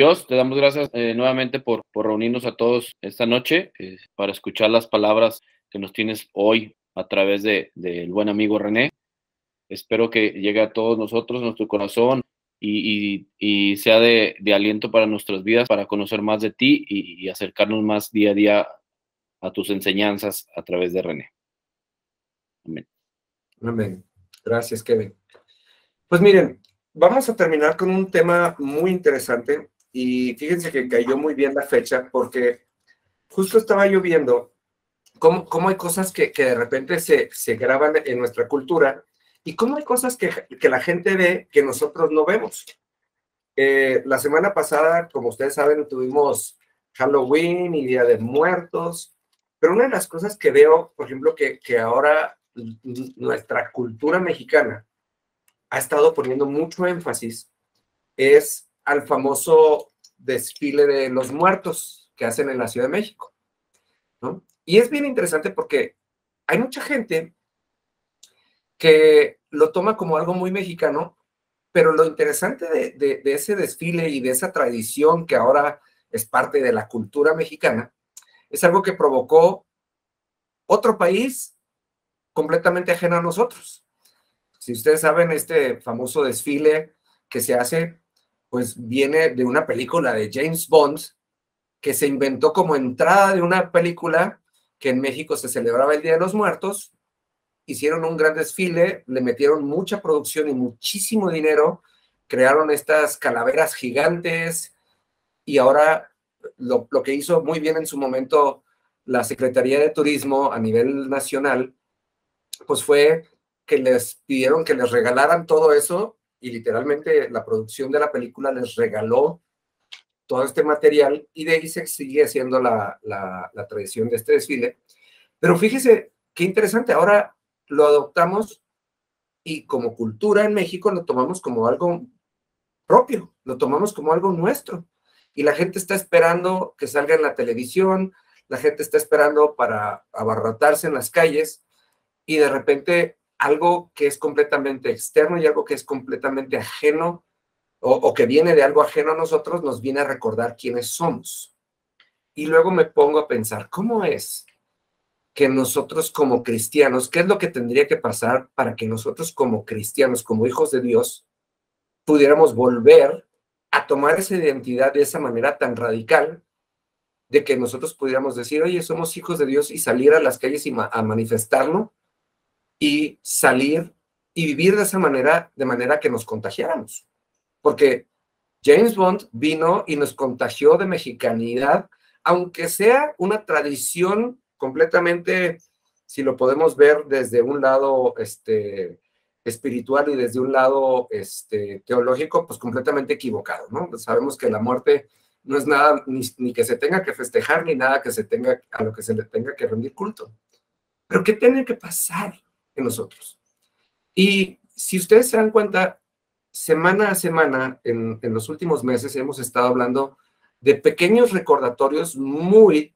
Dios, te damos gracias nuevamente por reunirnos a todos esta noche para escuchar las palabras que nos tienes hoy a través del buen amigo René. Espero que llegue a todos nosotros, nuestro corazón, y sea de aliento para nuestras vidas, para conocer más de ti y acercarnos más día a día a tus enseñanzas a través de René. Amén. Amén. Gracias, Kevin. Pues miren, vamos a terminar con un tema muy interesante y fíjense que cayó muy bien la fecha porque justo estaba yo viendo cómo hay cosas que de repente se graban en nuestra cultura y cómo hay cosas que la gente ve que nosotros no vemos. La semana pasada, como ustedes saben, tuvimos Halloween y Día de Muertos, pero una de las cosas que veo, por ejemplo, que ahora nuestra cultura mexicana ha estado poniendo mucho énfasis es al famoso desfile de los muertos que hacen en la Ciudad de México, ¿no? Y es bien interesante porque hay mucha gente que lo toma como algo muy mexicano, pero lo interesante de ese desfile y de esa tradición que ahora es parte de la cultura mexicana, es algo que provocó otro país completamente ajeno a nosotros. Si ustedes saben, este famoso desfile que se hace, pues viene de una película de James Bond, que se inventó como entrada de una película que en México se celebraba el Día de los Muertos. Hicieron un gran desfile, le metieron mucha producción y muchísimo dinero, crearon estas calaveras gigantes y ahora lo que hizo muy bien en su momento la Secretaría de Turismo a nivel nacional, pues fue que les pidieron que les regalaran todo eso y literalmente la producción de la película les regaló todo este material y de ahí se sigue haciendo la tradición de este desfile. Pero fíjese qué interesante, ahora lo adoptamos y como cultura en México lo tomamos como algo propio, lo tomamos como algo nuestro. Y la gente está esperando que salga en la televisión, la gente está esperando para abarrotarse en las calles y de repente algo que es completamente externo y algo que es completamente ajeno o que viene de algo ajeno a nosotros nos viene a recordar quiénes somos. Y luego me pongo a pensar, ¿cómo es que nosotros como cristianos, qué es lo que tendría que pasar para que nosotros como cristianos, como hijos de Dios, pudiéramos volver a tomar esa identidad de esa manera tan radical, de que nosotros pudiéramos decir, oye, somos hijos de Dios y salir a las calles y a manifestarlo y salir y vivir de esa manera, de manera que nos contagiáramos? Porque James Bond vino y nos contagió de mexicanidad, aunque sea una tradición completamente, si lo podemos ver desde un lado espiritual y desde un lado teológico, pues completamente equivocado, ¿no? Pues sabemos que la muerte no es nada ni que se tenga que festejar, ni nada que se tenga, a lo que se le tenga que rendir culto. Pero ¿qué tiene que pasar en nosotros? Y si ustedes se dan cuenta, semana a semana, en los últimos meses, hemos estado hablando de pequeños recordatorios muy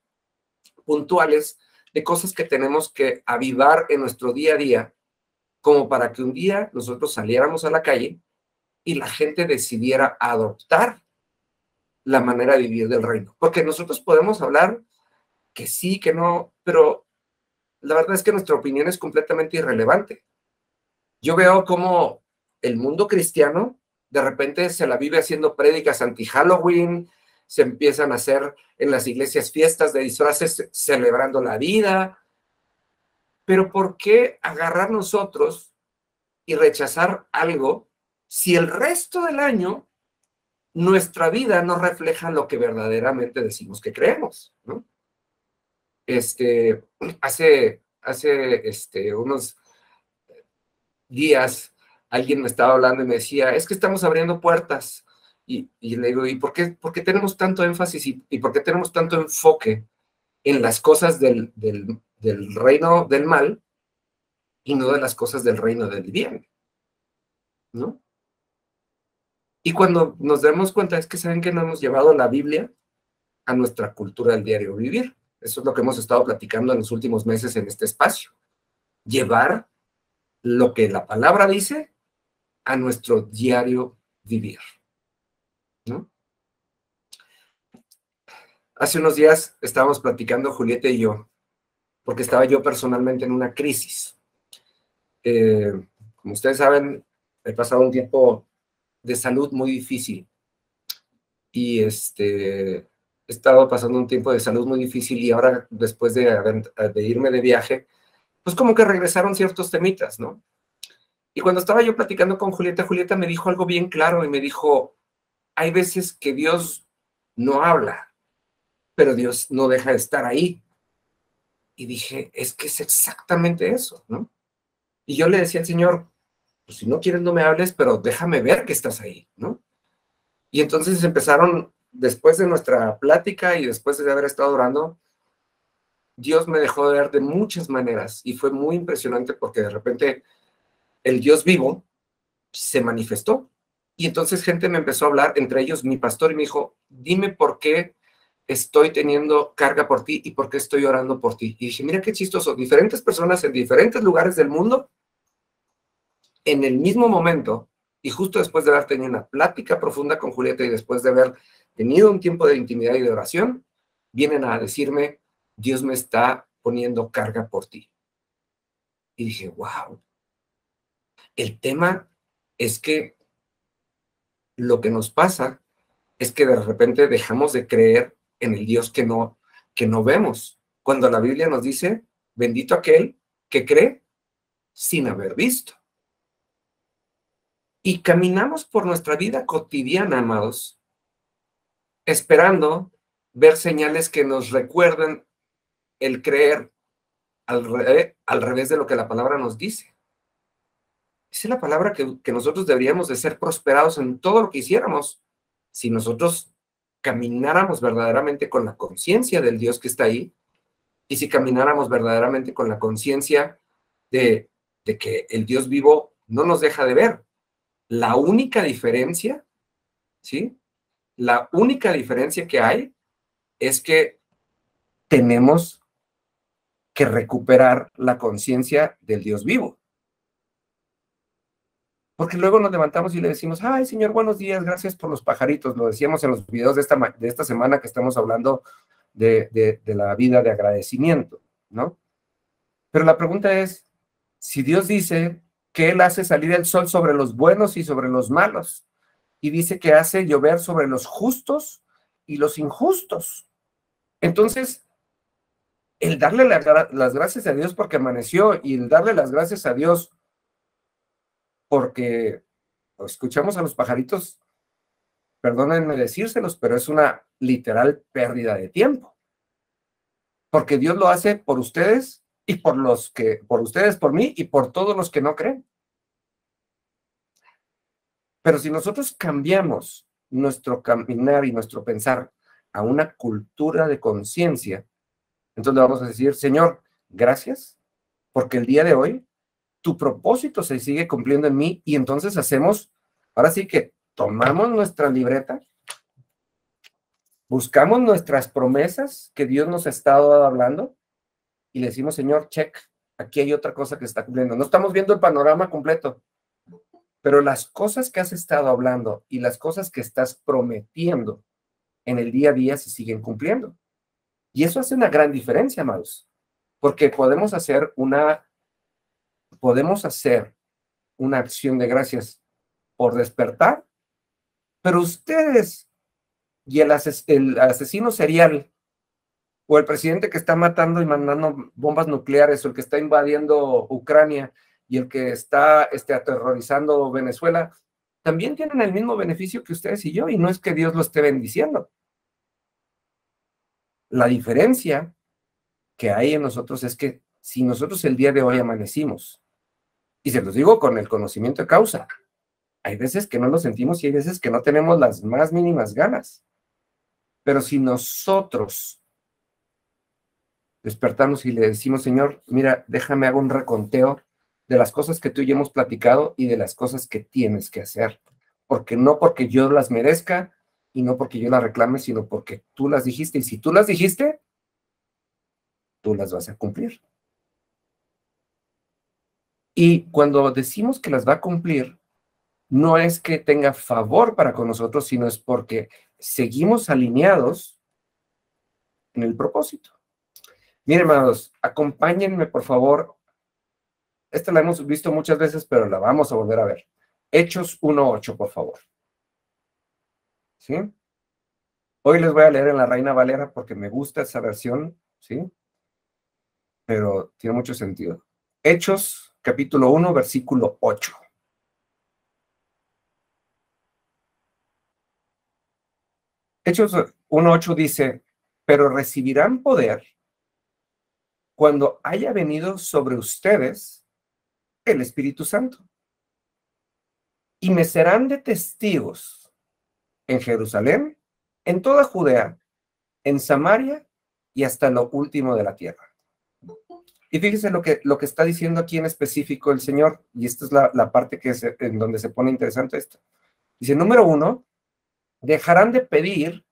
puntuales de cosas que tenemos que avivar en nuestro día a día, como para que un día nosotros saliéramos a la calle y la gente decidiera adoptar la manera de vivir del reino. Porque nosotros podemos hablar que sí, que no, pero la verdad es que nuestra opinión es completamente irrelevante. Yo veo cómo el mundo cristiano de repente se la vive haciendo prédicas anti-Halloween, se empiezan a hacer en las iglesias fiestas de disfraces celebrando la vida, pero ¿por qué agarrar nosotros y rechazar algo si el resto del año nuestra vida no refleja lo que verdaderamente decimos que creemos, ¿no? Hace unos días alguien me estaba hablando y me decía, es que estamos abriendo puertas. Y le digo, ¿y por qué tenemos tanto énfasis y por qué tenemos tanto enfoque en las cosas del reino del mal y no de las cosas del reino del bien? ¿No? Y cuando nos damos cuenta es que saben que no hemos llevado la Biblia a nuestra cultura del diario vivir. Eso es lo que hemos estado platicando en los últimos meses en este espacio. Llevar lo que la palabra dice a nuestro diario vivir, ¿no? Hace unos días estábamos platicando Julieta y yo, porque estaba yo personalmente en una crisis. Como ustedes saben, he pasado un tiempo de salud muy difícil y he estado pasando un tiempo de salud muy difícil y ahora después de irme de viaje, pues como que regresaron ciertos temitas, ¿no? Y cuando estaba yo platicando con Julieta, Julieta me dijo algo bien claro y me dijo, hay veces que Dios no habla, pero Dios no deja de estar ahí. Y dije, es que es exactamente eso, ¿no? Y yo le decía al Señor, pues si no quieres no me hables, pero déjame ver que estás ahí, ¿no? Y entonces empezaron, después de nuestra plática y después de haber estado orando, Dios me dejó de ver de muchas maneras y fue muy impresionante porque de repente el Dios vivo se manifestó. Y entonces gente me empezó a hablar, entre ellos mi pastor, y me dijo, dime por qué estoy teniendo carga por ti y por qué estoy orando por ti. Y dije, mira qué chistoso, diferentes personas en diferentes lugares del mundo, en el mismo momento, y justo después de haber tenido una plática profunda con Julieta y después de haber tenido un tiempo de intimidad y de oración, vienen a decirme, Dios me está poniendo carga por ti. Y dije, wow, el tema es que lo que nos pasa es que de repente dejamos de creer en el Dios que no vemos. Cuando la Biblia nos dice, bendito aquel que cree sin haber visto. Y caminamos por nuestra vida cotidiana, amados, esperando ver señales que nos recuerden el creer al revés de lo que la palabra nos dice. Dice la palabra que nosotros deberíamos de ser prosperados en todo lo que hiciéramos si nosotros camináramos verdaderamente con la conciencia del Dios que está ahí y si camináramos verdaderamente con la conciencia de que el Dios vivo no nos deja de ver. La única diferencia, ¿sí? La única diferencia que hay es que tenemos que recuperar la conciencia del Dios vivo. Porque luego nos levantamos y le decimos, ay, Señor, buenos días, gracias por los pajaritos. Lo decíamos en los videos de esta semana que estamos hablando de la vida de agradecimiento, ¿no? Pero la pregunta es, si Dios dice que Él hace salir el sol sobre los buenos y sobre los malos, y dice que hace llover sobre los justos y los injustos, entonces, el darle las gracias a Dios porque amaneció y el darle las gracias a Dios porque escuchamos a los pajaritos, perdónenme decírselos, pero es una literal pérdida de tiempo. Porque Dios lo hace por ustedes y por ustedes, por mí y por todos los que no creen. Pero si nosotros cambiamos nuestro caminar y nuestro pensar a una cultura de conciencia, entonces le vamos a decir, Señor, gracias, porque el día de hoy tu propósito se sigue cumpliendo en mí y entonces ahora sí que tomamos nuestra libreta, buscamos nuestras promesas que Dios nos ha estado hablando y le decimos, Señor, check, aquí hay otra cosa que está cumpliendo. No estamos viendo el panorama completo, pero las cosas que has estado hablando y las cosas que estás prometiendo en el día a día se siguen cumpliendo. Y eso hace una gran diferencia, amados, porque podemos hacer una acción de gracias por despertar, pero ustedes y el asesino serial o el presidente que está matando y mandando bombas nucleares o el que está invadiendo Ucrania y el que está aterrorizando Venezuela, también tienen el mismo beneficio que ustedes y yo, y no es que Dios lo esté bendiciendo. La diferencia que hay en nosotros es que si nosotros el día de hoy amanecimos, y se los digo con el conocimiento de causa, hay veces que no lo sentimos y hay veces que no tenemos las más mínimas ganas. Pero si nosotros despertamos y le decimos, Señor, mira, déjame hago un reconteo de las cosas que tú y yo hemos platicado y de las cosas que tienes que hacer. No porque yo las merezca y no porque yo las reclame, sino porque tú las dijiste. Y si tú las dijiste, tú las vas a cumplir. Y cuando decimos que las va a cumplir, no es que tenga favor para con nosotros, sino es porque seguimos alineados en el propósito. Miren, hermanos, acompáñenme, por favor. Esta la hemos visto muchas veces, pero la vamos a volver a ver. Hechos 1:8, por favor. ¿Sí? Hoy les voy a leer en la Reina Valera porque me gusta esa versión, ¿sí? Pero tiene mucho sentido. Hechos, capítulo 1, versículo 8. Hechos 1:8 dice, pero recibirán poder cuando haya venido sobre ustedes el Espíritu Santo. Y me serán de testigos en Jerusalén, en toda Judea, en Samaria y hasta lo último de la tierra. Y fíjese lo que está diciendo aquí en específico el Señor, y esta es la parte en donde se pone interesante esto. Dice, número 1, dejarán de pedir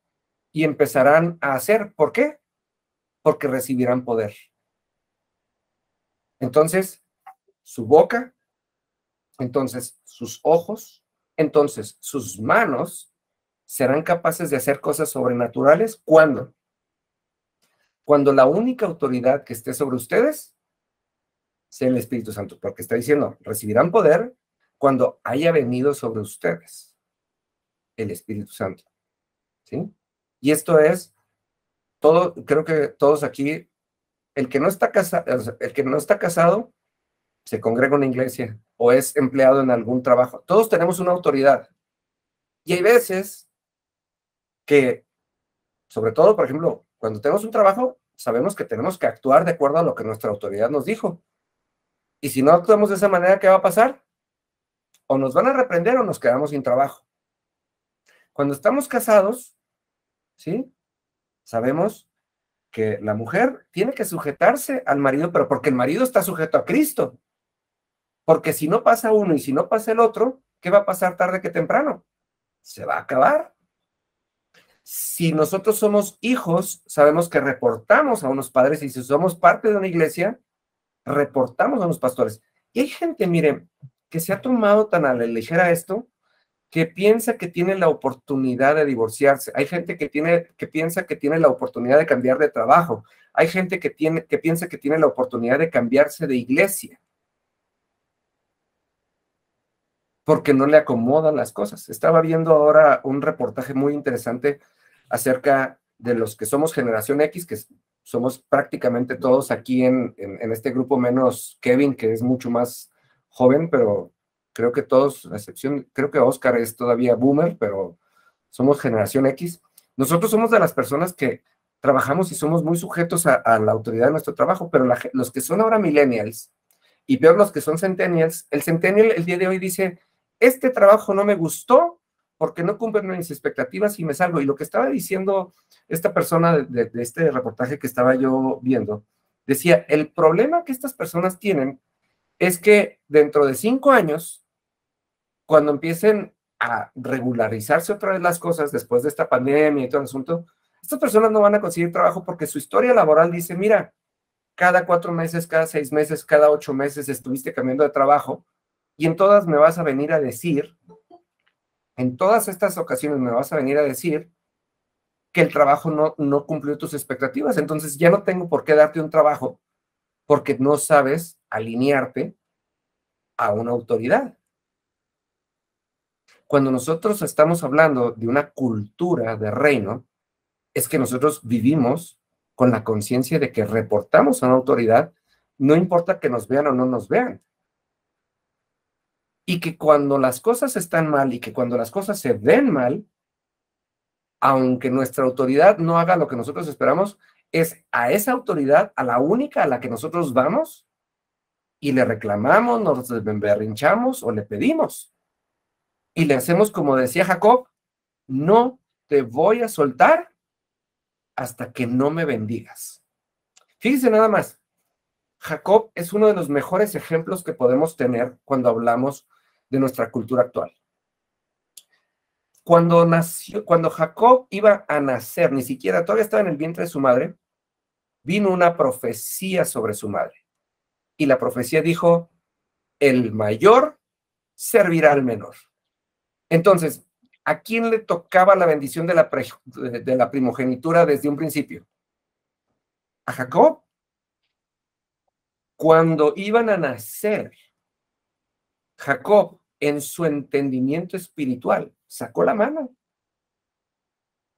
y empezarán a hacer. ¿Por qué? Porque recibirán poder. Entonces, su boca, entonces sus ojos, entonces sus manos serán capaces de hacer cosas sobrenaturales. ¿Cuándo? Cuando la única autoridad que esté sobre ustedes sea el Espíritu Santo, porque está diciendo, recibirán poder cuando haya venido sobre ustedes el Espíritu Santo, ¿sí? Y esto es todo, creo que todos aquí, el que no está casado, se congrega en una iglesia o es empleado en algún trabajo. Todos tenemos una autoridad. Y hay veces que, sobre todo, por ejemplo, cuando tenemos un trabajo, sabemos que tenemos que actuar de acuerdo a lo que nuestra autoridad nos dijo. Y si no actuamos de esa manera, ¿qué va a pasar? O nos van a reprender o nos quedamos sin trabajo. Cuando estamos casados, ¿sí? Sabemos que la mujer tiene que sujetarse al marido, pero porque el marido está sujeto a Cristo. Porque si no pasa uno y si no pasa el otro, ¿qué va a pasar tarde que temprano? Se va a acabar. Si nosotros somos hijos, sabemos que reportamos a unos padres y si somos parte de una iglesia, reportamos a unos pastores. Y hay gente, miren, que se ha tomado tan a la ligera esto, que piensa que tiene la oportunidad de divorciarse. Hay gente que piensa que tiene la oportunidad de cambiar de trabajo. Hay gente que piensa que tiene la oportunidad de cambiarse de iglesia. Porque no le acomodan las cosas. Estaba viendo ahora un reportaje muy interesante acerca de los que somos generación X, que somos prácticamente todos aquí en este grupo, menos Kevin, que es mucho más joven, pero creo que todos, a excepción, creo que Oscar es todavía boomer, pero somos generación X. Nosotros somos de las personas que trabajamos y somos muy sujetos a la autoridad de nuestro trabajo, pero los que son ahora millennials, y peor los que son centennials, el centennial el día de hoy dice, este trabajo no me gustó porque no cumplen mis expectativas y me salgo. Y lo que estaba diciendo esta persona de este reportaje que estaba yo viendo, decía, el problema que estas personas tienen es que dentro de 5 años, cuando empiecen a regularizarse otra vez las cosas después de esta pandemia y todo el asunto, estas personas no van a conseguir trabajo porque su historia laboral dice, mira, cada 4 meses, cada 6 meses, cada 8 meses estuviste cambiando de trabajo y en todas me vas a venir a decir, en todas estas ocasiones me vas a venir a decir que el trabajo no cumplió tus expectativas. Entonces ya no tengo por qué darte un trabajo porque no sabes alinearte a una autoridad. Cuando nosotros estamos hablando de una cultura de reino, es que nosotros vivimos con la conciencia de que reportamos a una autoridad, no importa que nos vean o no nos vean. Y que cuando las cosas están mal y que cuando las cosas se ven mal, aunque nuestra autoridad no haga lo que nosotros esperamos, es a esa autoridad, a la única a la que nosotros vamos y le reclamamos, nos berrinchamos o le pedimos. Y le hacemos como decía Jacob, no te voy a soltar hasta que no me bendigas. Fíjense nada más, Jacob es uno de los mejores ejemplos que podemos tener cuando hablamos de nuestra cultura actual. Cuando Jacob iba a nacer, ni siquiera todavía estaba en el vientre de su madre, vino una profecía sobre su madre. Y la profecía dijo, el mayor servirá al menor. Entonces, ¿a quién le tocaba la bendición de la primogenitura desde un principio? a Jacob. Cuando iban a nacer, Jacob, en su entendimiento espiritual, sacó la mano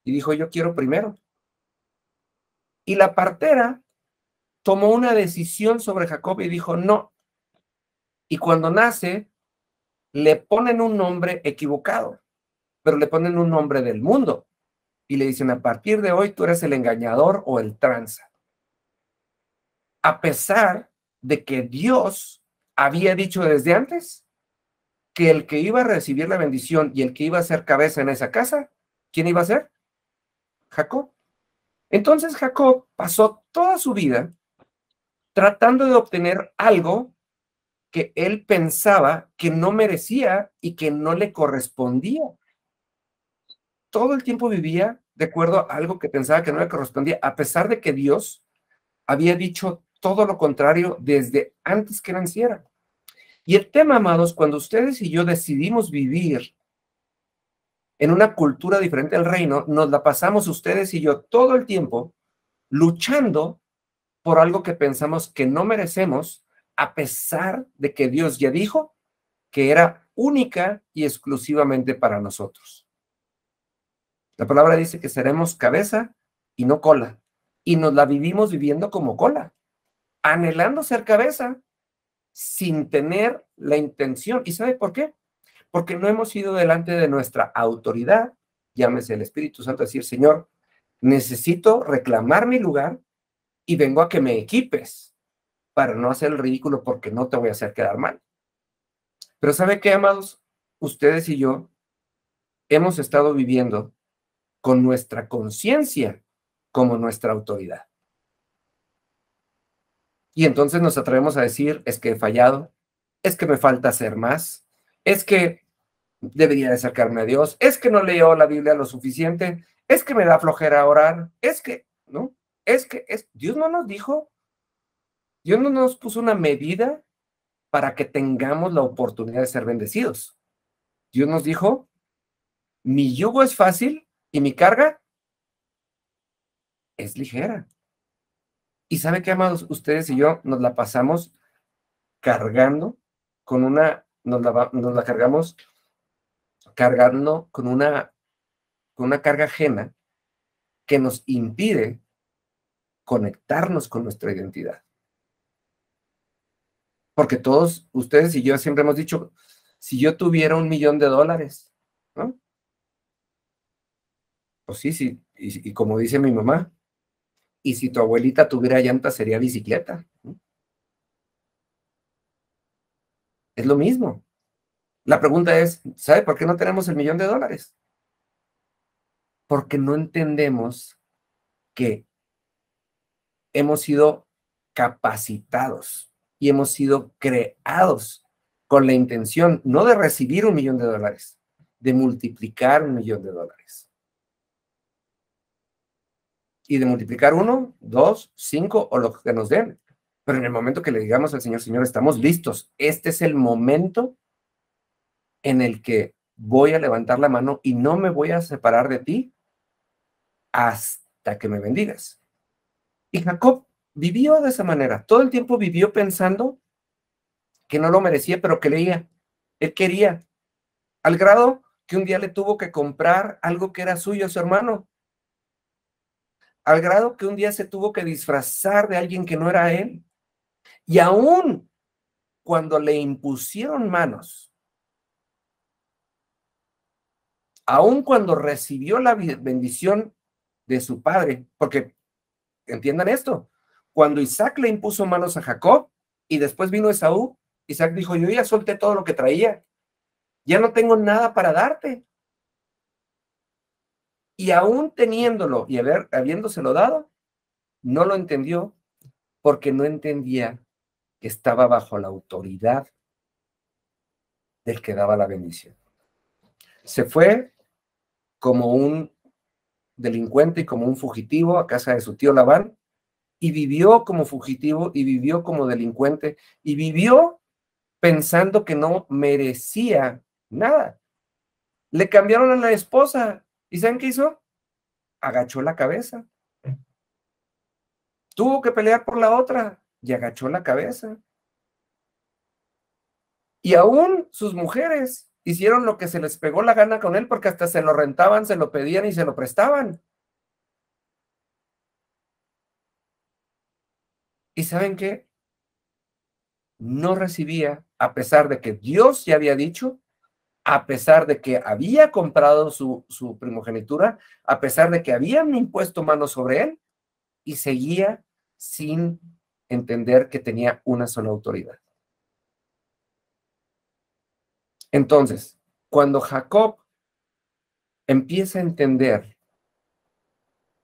y dijo, yo quiero primero. Y la partera tomó una decisión sobre Jacob y dijo, no. Y cuando nace, le ponen un nombre equivocado, pero le ponen un nombre del mundo. Y le dicen, a partir de hoy tú eres el engañador o el tranza. A pesar de que Dios había dicho desde antes que el que iba a recibir la bendición y el que iba a ser cabeza en esa casa, ¿quién iba a ser? Jacob. Entonces Jacob pasó toda su vida tratando de obtener algo que él pensaba que no merecía y que no le correspondía. Todo el tiempo vivía de acuerdo a algo que pensaba que no le correspondía, a pesar de que Dios había dicho todo lo contrario desde antes que naciera. Y el tema, amados, cuando ustedes y yo decidimos vivir en una cultura diferente al reino, nos la pasamos ustedes y yo todo el tiempo luchando por algo que pensamos que no merecemos, a pesar de que Dios ya dijo que era única y exclusivamente para nosotros. La palabra dice que seremos cabeza y no cola, y nos la vivimos viviendo como cola, anhelando ser cabeza sin tener la intención. ¿Y sabe por qué? Porque no hemos ido delante de nuestra autoridad, llámese el Espíritu Santo, a decir, Señor, necesito reclamar mi lugar y vengo a que me equipes para no hacer el ridículo porque no te voy a hacer quedar mal. Pero ¿sabe qué, amados? Ustedes y yo hemos estado viviendo con nuestra conciencia como nuestra autoridad. Y entonces nos atrevemos a decir, es que he fallado, es que me falta hacer más, es que debería de acercarme a Dios, es que no leo la Biblia lo suficiente, es que me da flojera orar, es que, ¿no? Dios no nos dijo, Dios no nos puso una medida para que tengamos la oportunidad de ser bendecidos. Dios nos dijo, mi yugo es fácil y mi carga es ligera. Y ¿sabe qué, amados? Ustedes y yo nos la pasamos cargando con nos la cargamos cargando con una carga ajena que nos impide conectarnos con nuestra identidad. Porque todos ustedes y yo siempre hemos dicho, si yo tuviera $1,000,000, ¿no? Pues sí, sí, y como dice mi mamá, y si tu abuelita tuviera llanta sería bicicleta, ¿no? Es lo mismo. La pregunta es, ¿sabe por qué no tenemos el $1,000,000? Porque no entendemos que hemos sido capacitados y hemos sido creados con la intención no de recibir $1,000,000, de multiplicar $1,000,000. Y de multiplicar 1, 2, 5 o lo que nos den. Pero en el momento que le digamos al Señor, Señor, estamos listos. Este es el momento en el que voy a levantar la mano y no me voy a separar de ti hasta que me bendigas. Y Jacob vivió de esa manera. Todo el tiempo vivió pensando que no lo merecía, pero que leía. Él quería, al grado que un día le tuvo que comprar algo que era suyo a su hermano. Al grado que un día se tuvo que disfrazar de alguien que no era él. Y aún cuando le impusieron manos, aún cuando recibió la bendición de su padre, porque entiendan esto, cuando Isaac le impuso manos a Jacob y después vino Esaú, Isaac dijo, yo ya solté todo lo que traía, ya no tengo nada para darte. Y aún teniéndolo y habiéndoselo dado, no lo entendió porque no entendía que estaba bajo la autoridad del que daba la bendición. Se fue como un delincuente y como un fugitivo a casa de su tío Labán y vivió como fugitivo y vivió como delincuente y vivió pensando que no merecía nada. Le cambiaron a la esposa y ¿saben qué hizo? Agachó la cabeza. tuvo que pelear por la otra y agachó la cabeza. Y aún sus mujeres hicieron lo que se les pegó la gana con él, porque hasta se lo rentaban, se lo pedían y se lo prestaban. ¿Y saben qué? No recibía, a pesar de que Dios ya había dicho, a pesar de que había comprado su primogenitura, a pesar de que habían impuesto manos sobre él, y seguía sin entender que tenía una sola autoridad. Entonces, cuando Jacob empieza a entender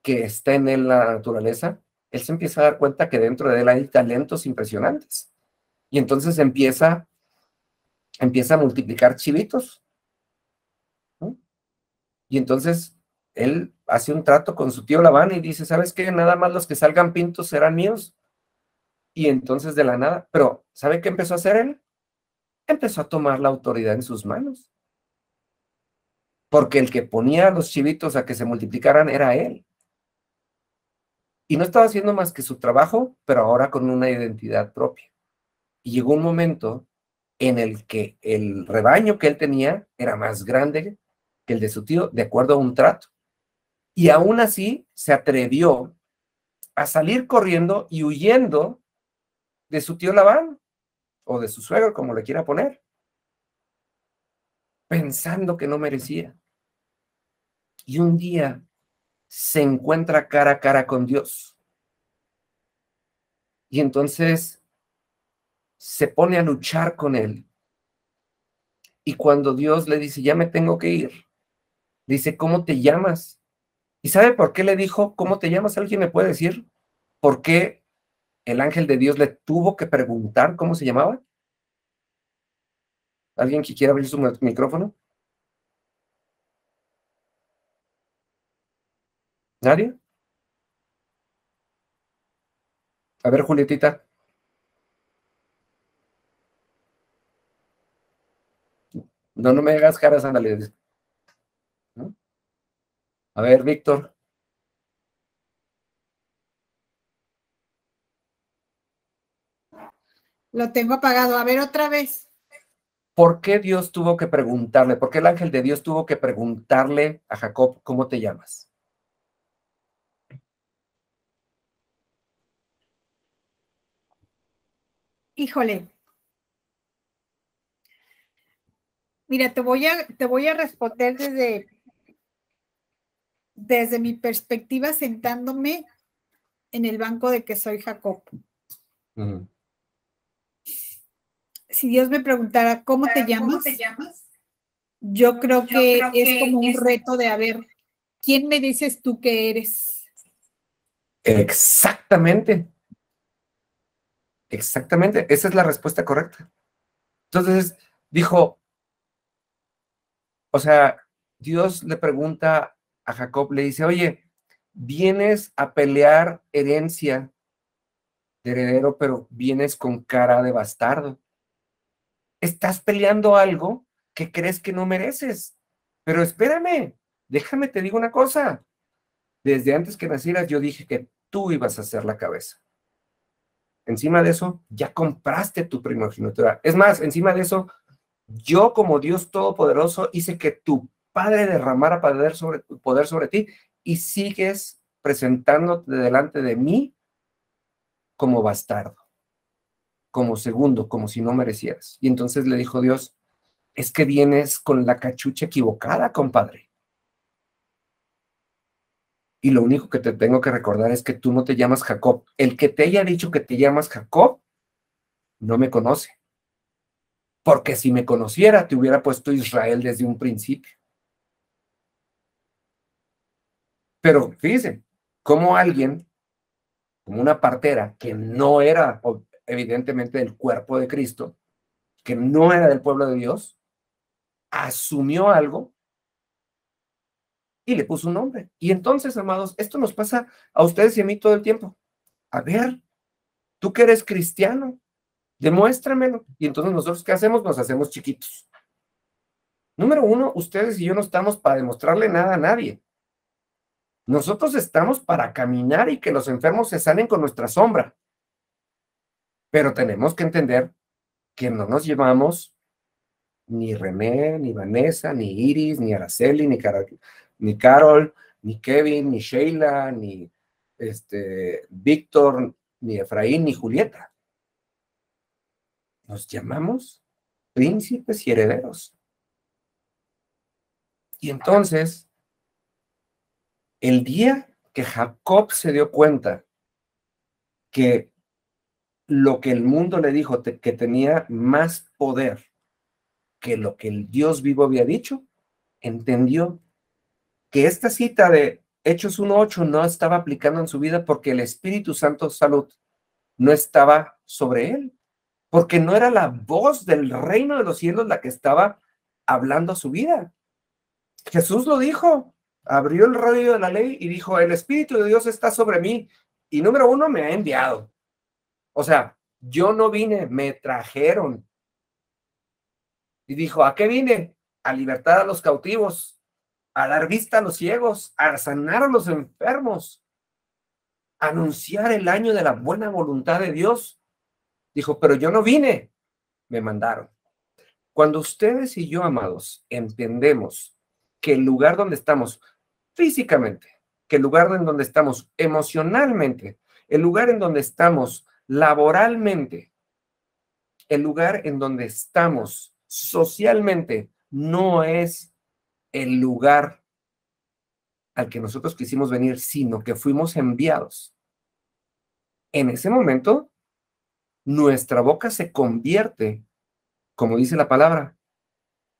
que está en él la naturaleza, él se empieza a dar cuenta que dentro de él hay talentos impresionantes. Y entonces empieza a multiplicar chivitos, ¿no? Y entonces él hace un trato con su tío Labán y dice, ¿sabes qué? Nada más los que salgan pintos serán míos. Y entonces de la nada, pero ¿sabe qué empezó a hacer él? Empezó a tomar la autoridad en sus manos. Porque el que ponía a los chivitos a que se multiplicaran era él. Y no estaba haciendo más que su trabajo, pero ahora con una identidad propia. Y llegó un momento en el que el rebaño que él tenía era más grande que el de su tío, de acuerdo a un trato. Y aún así se atrevió a salir corriendo y huyendo de su tío Labán, o de su suegro, como le quiera poner, pensando que no merecía. Y un día se encuentra cara a cara con Dios. Y entonces se pone a luchar con él. Y cuando Dios le dice, ya me tengo que ir, dice, ¿cómo te llamas? ¿Y sabe por qué le dijo, ¿cómo te llamas? ¿Alguien me puede decir por qué el ángel de Dios le tuvo que preguntar cómo se llamaba? ¿Alguien que quiera abrir su micrófono? ¿Nadie? A ver, Julietita. No, no me hagas caras, ándale. ¿No? A ver, Víctor. Lo tengo apagado. A ver, otra vez. ¿Por qué Dios tuvo que preguntarle? ¿Por qué el ángel de Dios tuvo que preguntarle a Jacob, ¿cómo te llamas? Híjole. Mira, te voy a responder desde mi perspectiva, sentándome en el banco de que soy Jacob. Uh-huh. Si Dios me preguntara, ¿cómo te llamas? Yo creo que es como un reto de, a ver, ¿quién me dices tú que eres? Exactamente. Exactamente. Esa es la respuesta correcta. Entonces dijo, o sea, Dios le pregunta a Jacob, le dice, oye, vienes a pelear herencia de heredero, pero vienes con cara de bastardo. Estás peleando algo que crees que no mereces. Pero espérame, déjame te digo una cosa. Desde antes que nacieras yo dije que tú ibas a ser la cabeza. Encima de eso, ya compraste tu primogenitura. Es más, encima de eso, yo como Dios Todopoderoso hice que tu Padre derramara poder sobre ti y sigues presentándote delante de mí como bastardo, como segundo, como si no merecieras. Y entonces le dijo Dios, es que vienes con la cachucha equivocada, compadre. Y lo único que te tengo que recordar es que tú no te llamas Jacob. El que te haya dicho que te llamas Jacob, no me conoce. Porque si me conociera, te hubiera puesto Israel desde un principio. Pero fíjense, como alguien, como una partera, que no era evidentemente del cuerpo de Cristo, que no era del pueblo de Dios, asumió algo y le puso un nombre. Y entonces, amados, esto nos pasa a ustedes y a mí todo el tiempo. A ver, tú que eres cristiano, demuéstramelo. Y entonces nosotros, ¿qué hacemos? Nos hacemos chiquitos. Número uno, ustedes y yo no estamos para demostrarle nada a nadie. Nosotros estamos para caminar y que los enfermos se sanen con nuestra sombra. Pero tenemos que entender que no nos llevamos ni René, ni Vanessa, ni Iris, ni Araceli, ni Carol, ni Kevin, ni Sheila, ni Víctor, ni Efraín, ni Julieta. Nos llamamos príncipes y herederos. Y entonces, el día que Jacob se dio cuenta que lo que el mundo le dijo que tenía más poder que lo que el Dios vivo había dicho, entendió que esta cita de Hechos 1:8 no estaba aplicando en su vida porque el Espíritu Santo Salud no estaba sobre él, porque no era la voz del reino de los cielos la que estaba hablando a su vida. Jesús lo dijo, abrió el rollo de la ley y dijo, el Espíritu de Dios está sobre mí y número 1 me ha enviado. O sea, yo no vine, me trajeron. Y dijo, ¿a qué vine? A libertar a los cautivos, a dar vista a los ciegos, a sanar a los enfermos, a anunciar el año de la buena voluntad de Dios. Dijo, pero yo no vine, me mandaron. Cuando ustedes y yo, amados, entendemos que el lugar donde estamos físicamente, que el lugar en donde estamos emocionalmente, el lugar en donde estamos laboralmente, el lugar en donde estamos socialmente, no es el lugar al que nosotros quisimos venir, sino que fuimos enviados. En ese momento, nuestra boca se convierte, como dice la palabra,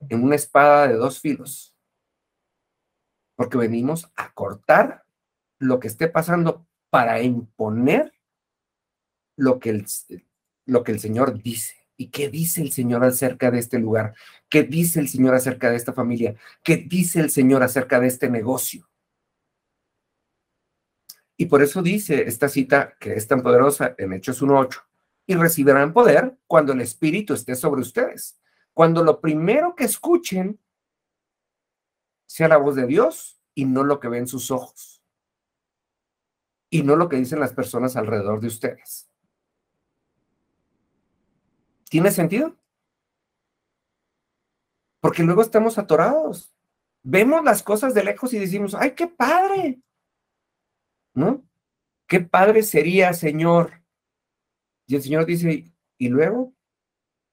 en una espada de 2 filos, porque venimos a cortar lo que esté pasando para imponer lo que el Señor dice. ¿Y qué dice el Señor acerca de este lugar? ¿Qué dice el Señor acerca de esta familia? ¿Qué dice el Señor acerca de este negocio? Y por eso dice esta cita que es tan poderosa en Hechos 1:8, y recibirán poder cuando el Espíritu esté sobre ustedes. Cuando lo primero que escuchen sea la voz de Dios y no lo que ven sus ojos. Y no lo que dicen las personas alrededor de ustedes. ¿Tiene sentido? Porque luego estamos atorados. Vemos las cosas de lejos y decimos, ¡ay, qué padre! ¿No? ¡Qué padre sería, Señor! Y el Señor dice, ¿y luego?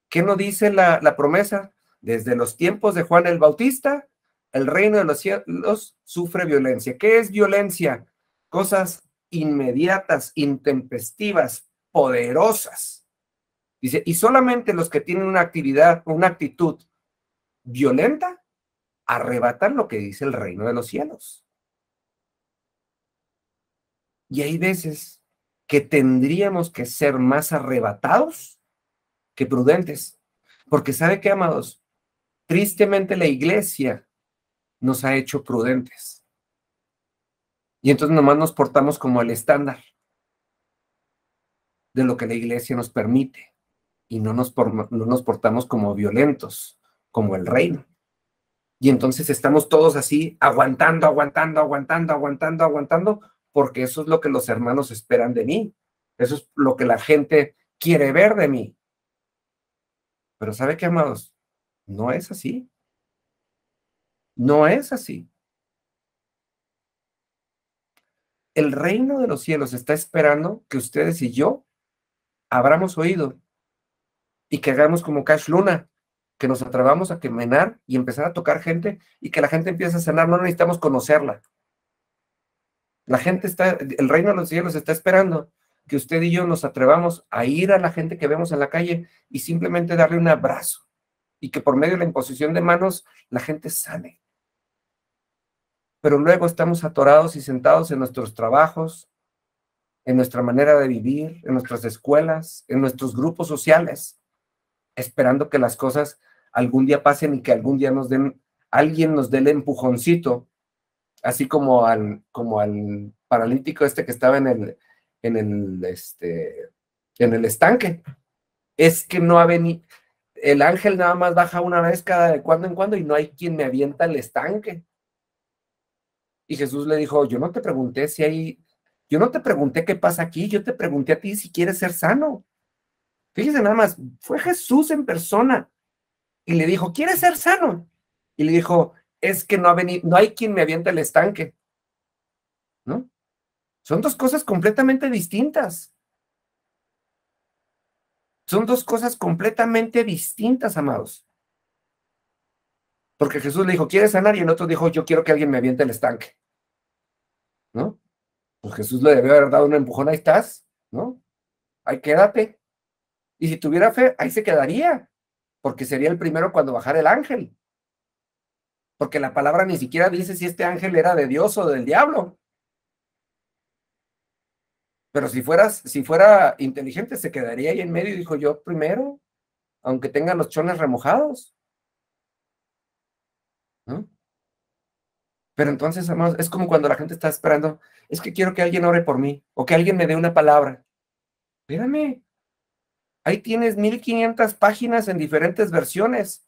¿Qué no dice la promesa? Desde los tiempos de Juan el Bautista, el reino de los cielos sufre violencia. ¿Qué es violencia? Cosas inmediatas, intempestivas, poderosas. Dice, y solamente los que tienen una actitud violenta, arrebatan lo que dice el reino de los cielos. Y hay veces que tendríamos que ser más arrebatados que prudentes. Porque ¿sabe qué, amados? Tristemente la iglesia nos ha hecho prudentes. Y entonces nomás nos portamos como el estándar de lo que la iglesia nos permite. Y no nos portamos como violentos, como el reino. Y entonces estamos todos así, aguantando, porque eso es lo que los hermanos esperan de mí. Eso es lo que la gente quiere ver de mí. Pero ¿sabe qué, amados? No es así. No es así. El reino de los cielos está esperando que ustedes y yo abramos oído y que hagamos como Cash Luna, que nos atrevamos a caminar y empezar a tocar gente y que la gente empiece a sanar. No necesitamos conocerla. El reino de los cielos está esperando que usted y yo nos atrevamos a ir a la gente que vemos en la calle y simplemente darle un abrazo y que por medio de la imposición de manos la gente sane. Pero luego estamos atorados y sentados en nuestros trabajos, en nuestra manera de vivir, en nuestras escuelas, en nuestros grupos sociales, esperando que las cosas algún día pasen y que algún día alguien nos dé el empujoncito, así como al paralítico que estaba en el estanque. Es que no ha venido, el ángel nada más baja una vez cada de cuando en cuando y no hay quien me avienta el estanque. Y Jesús le dijo, yo no te pregunté yo no te pregunté qué pasa aquí, yo te pregunté a ti si quieres ser sano. Fíjese nada más, fue Jesús en persona y le dijo, ¿quieres ser sano? Y le dijo, es que no hay quien me aviente el estanque, ¿no? Son dos cosas completamente distintas. Son dos cosas completamente distintas, amados. Porque Jesús le dijo, ¿quieres sanar? Y el otro dijo, yo quiero que alguien me aviente el estanque, ¿no? Pues Jesús le debió haber dado un empujón, ahí estás, ¿no? Ahí quédate. Y si tuviera fe, ahí se quedaría, porque sería el primero cuando bajara el ángel. Porque la palabra ni siquiera dice si este ángel era de Dios o del diablo. Pero si fuera inteligente, se quedaría ahí en medio y dijo, yo primero, aunque tenga los chones remojados, ¿no? Pero entonces, amados, es como cuando la gente está esperando, es que quiero que alguien ore por mí, o que alguien me dé una palabra. Espérame, ahí tienes 1500 páginas en diferentes versiones.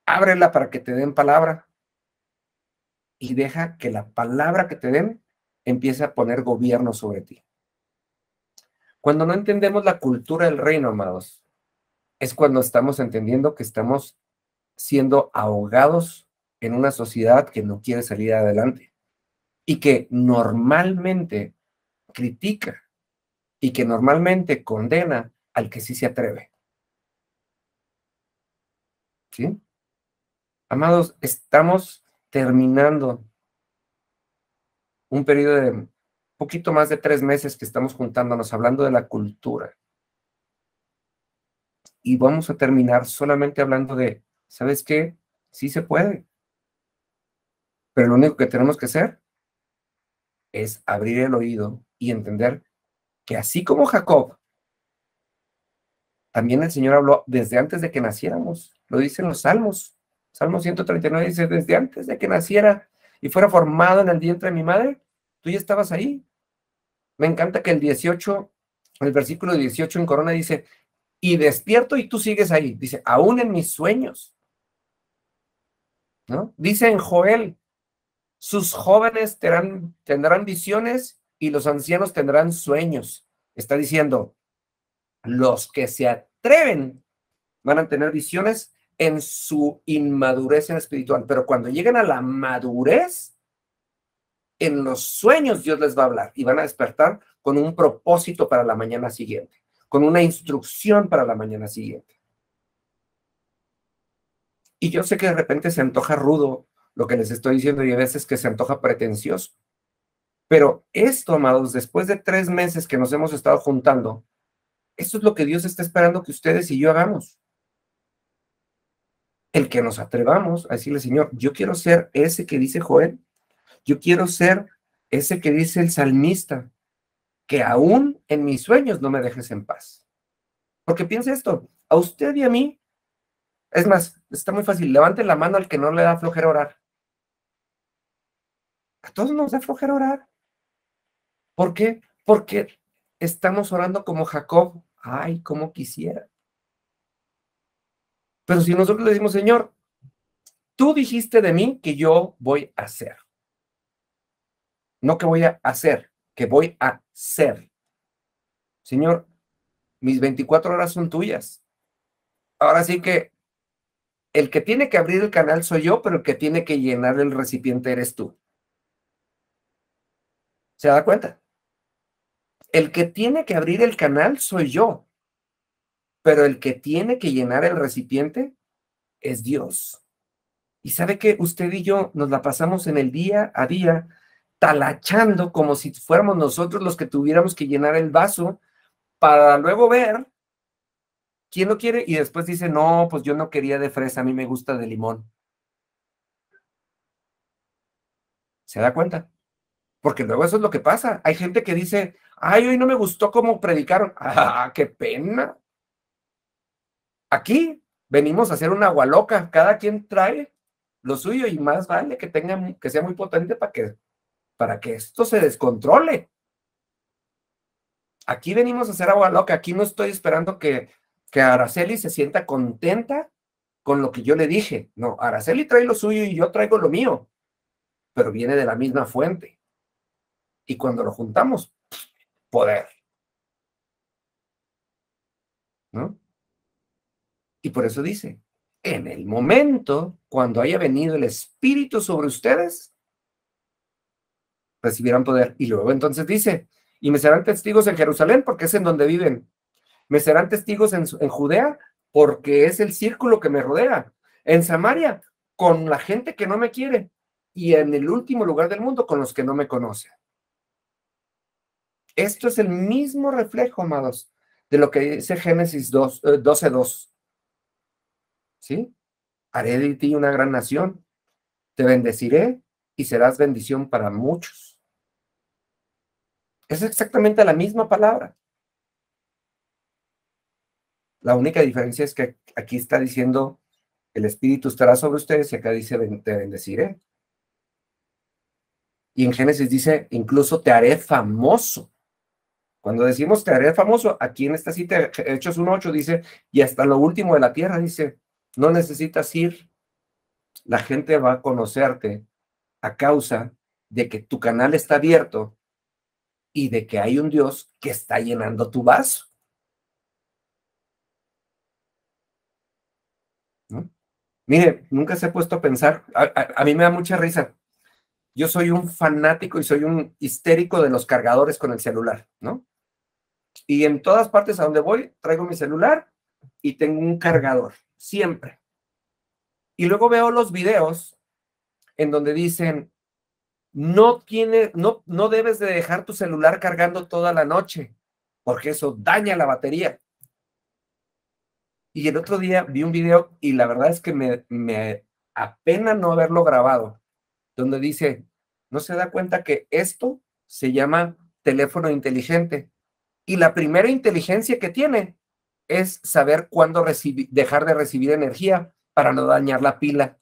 Ábrela para que te den palabra. Y deja que la palabra que te den empiece a poner gobierno sobre ti. Cuando no entendemos la cultura del reino, amados, es cuando estamos entendiendo que estamos siendo ahogados en una sociedad que no quiere salir adelante y que normalmente critica y que normalmente condena al que sí se atreve. ¿Sí? Amados, estamos terminando un periodo de poquito más de 3 meses que estamos juntándonos hablando de la cultura. Y vamos a terminar solamente hablando de, ¿sabes qué? Sí se puede. Pero lo único que tenemos que hacer es abrir el oído y entender que así como Jacob, también el Señor habló desde antes de que naciéramos. Lo dicen los Salmos. Salmo 139 dice, desde antes de que naciera y fuera formado en el vientre de mi madre, tú ya estabas ahí. Me encanta que el versículo 18 en Corona dice, y despierto y tú sigues ahí. Dice, aún en mis sueños. ¿No? Dice en Joel, sus jóvenes tendrán visiones y los ancianos tendrán sueños. Está diciendo, los que se atreven van a tener visiones en su inmadurez espiritual, pero cuando lleguen a la madurez, en los sueños Dios les va a hablar y van a despertar con un propósito para la mañana siguiente, con una instrucción para la mañana siguiente. Y yo sé que de repente se antoja rudo lo que les estoy diciendo y a veces que se antoja pretencioso, pero esto, amados, después de 3 meses que nos hemos estado juntando, esto es lo que Dios está esperando que ustedes y yo hagamos. El que nos atrevamos a decirle, Señor, yo quiero ser ese que dice Joel, yo quiero ser ese que dice el salmista, que aún en mis sueños no me dejes en paz. Porque piensa esto, a usted y a mí, es más, está muy fácil, levante la mano al que no le da flojera orar. A todos nos da flojera orar. ¿Por qué? Porque estamos orando como Jacob. Ay, como quisiera. Pero si nosotros le decimos, Señor, tú dijiste de mí que yo voy a hacer. No que voy a hacer, que voy a ser. Señor, mis 24 horas son tuyas. Ahora sí que el que tiene que abrir el canal soy yo, pero el que tiene que llenar el recipiente eres tú. ¿Se da cuenta? El que tiene que abrir el canal soy yo, pero el que tiene que llenar el recipiente es Dios. Y sabe que usted y yo nos la pasamos en el día a día talachando como si fuéramos nosotros los que tuviéramos que llenar el vaso para luego ver quién lo quiere y después dice, no, pues yo no quería de fresa, a mí me gusta de limón. ¿Se da cuenta? Porque luego eso es lo que pasa. Hay gente que dice, ay, hoy no me gustó cómo predicaron. ¡Ah, qué pena! Aquí venimos a hacer una agua loca. Cada quien trae lo suyo y más vale que sea muy potente para que esto se descontrole. Aquí venimos a hacer agua loca. Aquí no estoy esperando que Araceli se sienta contenta con lo que yo le dije. No, Araceli trae lo suyo y yo traigo lo mío. pero viene de la misma fuente. Y cuando lo juntamos, poder, ¿no? Y por eso dice, en el momento, cuando haya venido el Espíritu sobre ustedes, recibirán poder. Y luego entonces dice, y me serán testigos en Jerusalén, porque es en donde viven. Me serán testigos en Judea, porque es el círculo que me rodea. En Samaria, con la gente que no me quiere. Y en el último lugar del mundo, con los que no me conocen. Esto es el mismo reflejo, amados, de lo que dice Génesis 12:2. ¿Sí? Haré de ti una gran nación, te bendeciré y serás bendición para muchos. Es exactamente la misma palabra. La única diferencia es que aquí está diciendo, el Espíritu estará sobre ustedes, y acá dice, te bendeciré. Y en Génesis dice, incluso te haré famoso. Cuando decimos te haré famoso, aquí en esta cita, Hechos 1:8 dice, y hasta lo último de la tierra, dice, no necesitas ir, la gente va a conocerte a causa de que tu canal está abierto y de que hay un Dios que está llenando tu vaso, ¿no? Mire, nunca se ha puesto a pensar, a mí me da mucha risa. Yo soy un fanático y soy un histérico de los cargadores con el celular, ¿no? Y en todas partes a donde voy, traigo mi celular y tengo un cargador, siempre. Y luego veo los videos en donde dicen, no debes de dejar tu celular cargando toda la noche, porque eso daña la batería. Y el otro día vi un video y la verdad es que me apena no haberlo grabado, donde dice, no se da cuenta que esto se llama teléfono inteligente. Y la primera inteligencia que tiene es saber cuándo dejar de recibir energía para no dañar la pila.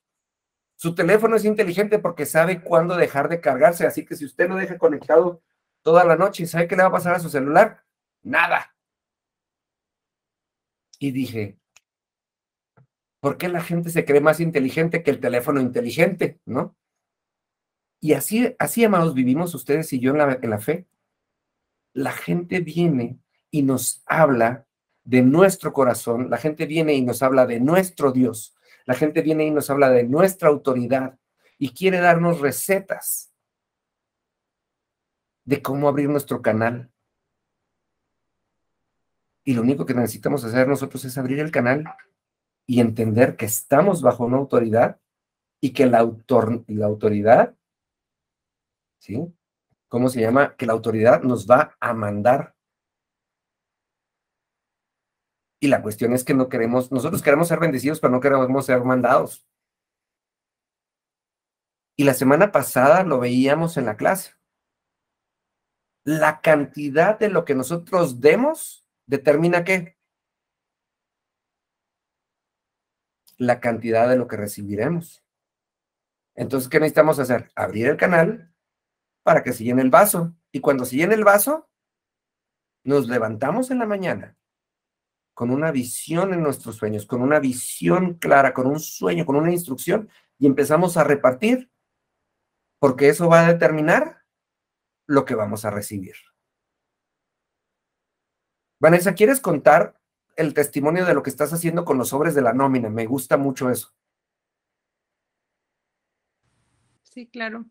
Su teléfono es inteligente porque sabe cuándo dejar de cargarse, así que si usted lo deja conectado toda la noche, ¿sabe qué le va a pasar a su celular? Nada. Y dije, ¿por qué la gente se cree más inteligente que el teléfono inteligente, no? Y así, amados, vivimos ustedes y yo en la fe. La gente viene y nos habla de nuestro corazón, la gente viene y nos habla de nuestro Dios, la gente viene y nos habla de nuestra autoridad y quiere darnos recetas de cómo abrir nuestro canal. Y lo único que necesitamos hacer nosotros es abrir el canal y entender que estamos bajo una autoridad y que la autoridad, ¿sí? ¿Cómo se llama? Que la autoridad nos va a mandar. Y la cuestión es que nosotros queremos ser bendecidos, pero no queremos ser mandados. Y la semana pasada lo veíamos en la clase. La cantidad de lo que nosotros demos determina ¿qué? La cantidad de lo que recibiremos. Entonces, ¿qué necesitamos hacer? Abrir el canal para que se llene el vaso. Y cuando se llene el vaso, nos levantamos en la mañana con una visión en nuestros sueños, con una visión clara, con un sueño, con una instrucción, y empezamos a repartir, porque eso va a determinar lo que vamos a recibir. Vanessa, ¿quieres contar el testimonio de lo que estás haciendo con los sobres de la nómina? Me gusta mucho eso. Sí, claro.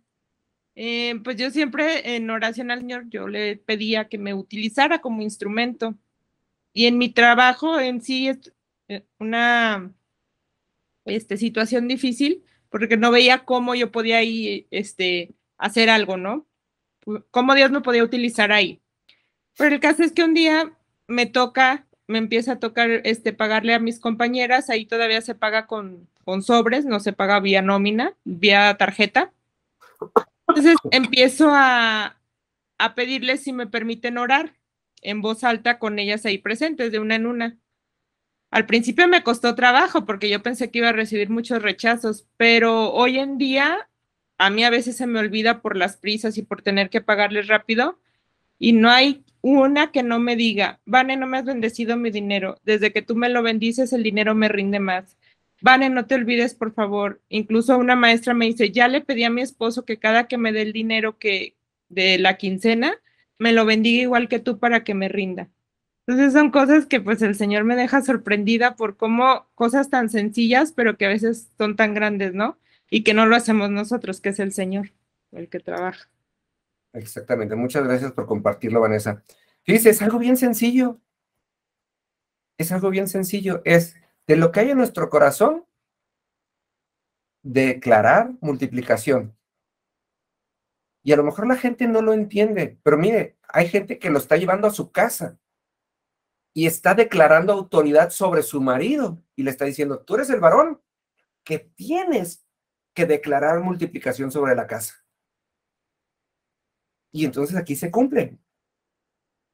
Pues yo siempre en oración al Señor, yo le pedía que me utilizara como instrumento. Y en mi trabajo en sí es una situación difícil, porque no veía cómo yo podía ahí hacer algo, ¿no? Cómo Dios me podía utilizar ahí. Pero el caso es que un día me empieza a tocar pagarle a mis compañeras, ahí todavía se paga con sobres, no se paga vía nómina, vía tarjeta. Entonces empiezo a pedirles si me permiten orar en voz alta con ellas ahí presentes, de una en una. Al principio me costó trabajo porque yo pensé que iba a recibir muchos rechazos, pero hoy en día a mí a veces se me olvida por las prisas y por tener que pagarles rápido, y no hay una que no me diga, Vane, no me has bendecido mi dinero, desde que tú me lo bendices el dinero me rinde más. Vane, no te olvides, por favor. Incluso una maestra me dice, ya le pedí a mi esposo que cada que me dé el dinero que de la quincena, me lo bendiga igual que tú para que me rinda. Entonces son cosas que pues el Señor me deja sorprendida por cómo cosas tan sencillas, pero que a veces son tan grandes, ¿no? Y que no lo hacemos nosotros, que es el Señor el que trabaja. Exactamente. Muchas gracias por compartirlo, Vanessa. Fíjese, es algo bien sencillo. Es algo bien sencillo. Es de lo que hay en nuestro corazón, declarar multiplicación. Y a lo mejor la gente no lo entiende, pero mire, hay gente que lo está llevando a su casa y está declarando autoridad sobre su marido y le está diciendo, tú eres el varón que tienes que declarar multiplicación sobre la casa. Y entonces aquí se cumple.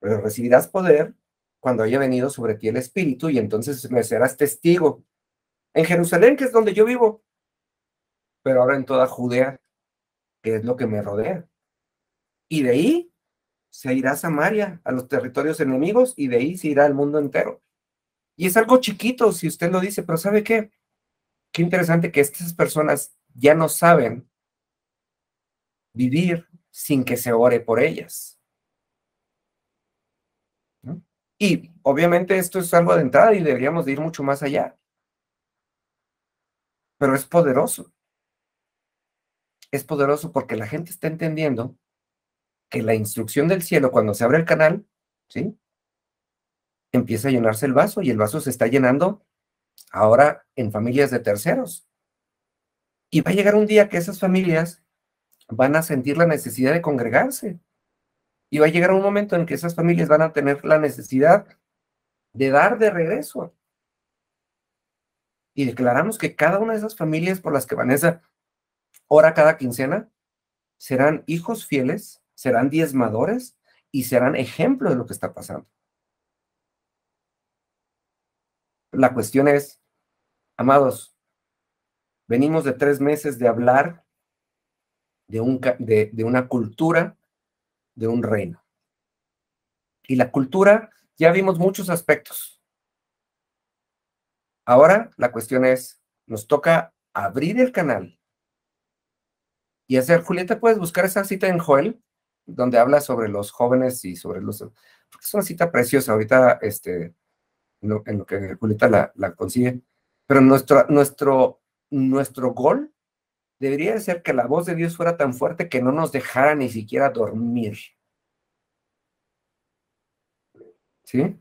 Pero recibirás poder cuando haya venido sobre ti el Espíritu y entonces me serás testigo en Jerusalén, que es donde yo vivo, pero ahora en toda Judea, que es lo que me rodea. Y de ahí se irá a Samaria, a los territorios enemigos, y de ahí se irá al mundo entero. Y es algo chiquito, si usted lo dice, pero ¿sabe qué? Qué interesante que estas personas ya no saben vivir sin que se ore por ellas, ¿no? Y obviamente esto es algo de entrada y deberíamos de ir mucho más allá. Pero es poderoso. Es poderoso porque la gente está entendiendo que la instrucción del cielo, cuando se abre el canal, ¿sí? Empieza a llenarse el vaso y el vaso se está llenando ahora en familias de terceros. Y va a llegar un día que esas familias van a sentir la necesidad de congregarse. Y va a llegar un momento en que esas familias van a tener la necesidad de dar de regreso. Y declaramos que cada una de esas familias por las que Vanessa ora cada quincena serán hijos fieles, serán diezmadores y serán ejemplo de lo que está pasando. La cuestión es, amados, venimos de 3 meses de hablar de una cultura, de un reino. Y la cultura, ya vimos muchos aspectos. Ahora la cuestión es, nos toca abrir el canal y hacer, Julieta, ¿puedes buscar esa cita en Joel? Donde habla sobre los jóvenes y sobre los... Porque es una cita preciosa, ahorita en lo que Julieta la consigue. Pero nuestro gol debería de ser que la voz de Dios fuera tan fuerte que no nos dejara ni siquiera dormir. ¿Sí?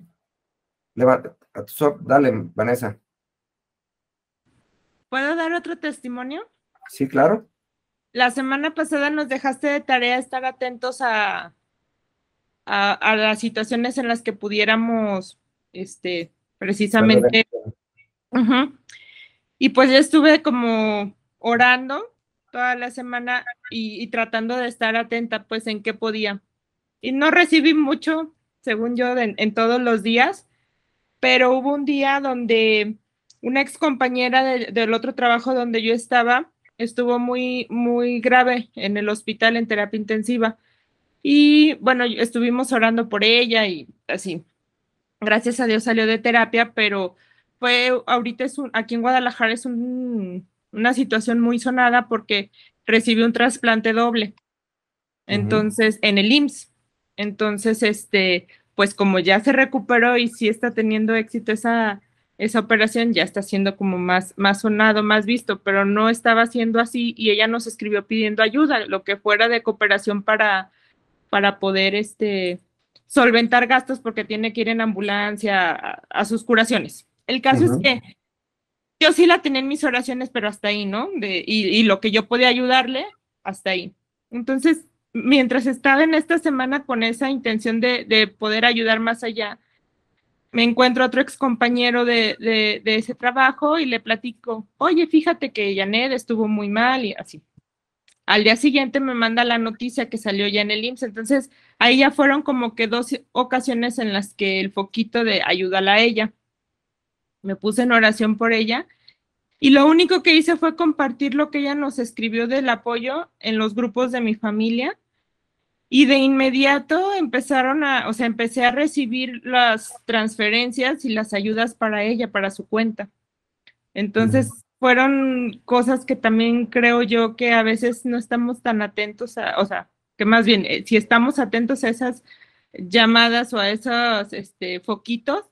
Dale, Vanessa. ¿Puedo dar otro testimonio? Sí, claro. La semana pasada nos dejaste de tarea estar atentos a las situaciones en las que pudiéramos, precisamente. Uh-huh. Y pues yo estuve como orando toda la semana y tratando de estar atenta pues en qué podía. Y no recibí mucho, según yo, en todos los días, pero hubo un día donde una ex compañera del otro trabajo donde yo estaba estuvo muy, muy grave en el hospital en terapia intensiva. Y bueno, estuvimos orando por ella y así. Gracias a Dios salió de terapia, pero ahorita aquí en Guadalajara es una situación muy sonada porque recibió un trasplante doble. Entonces, en el IMSS. Entonces, pues como ya se recuperó y sí está teniendo éxito esa operación, ya está siendo como más sonado, más visto, pero no estaba siendo así y ella nos escribió pidiendo ayuda, lo que fuera de cooperación para poder solventar gastos porque tiene que ir en ambulancia a sus curaciones. El caso es que yo sí la tenía en mis oraciones, pero hasta ahí, ¿no? Y lo que yo podía ayudarle, hasta ahí. Entonces, mientras estaba en esta semana con esa intención de poder ayudar más allá, me encuentro otro ex compañero de ese trabajo y le platico, oye, fíjate que Janet estuvo muy mal y así. Al día siguiente me manda la noticia que salió ya en el IMSS, entonces ahí ya fueron como que 2 ocasiones en las que el foquito de ayúdala a ella. Me puse en oración por ella y lo único que hice fue compartir lo que ella nos escribió del apoyo en los grupos de mi familia y de inmediato empecé a recibir las transferencias y las ayudas para ella, para su cuenta. Entonces, fueron cosas que también creo yo que a veces no estamos tan atentos a, o sea, que más bien, si estamos atentos a esas llamadas o a esos foquitos,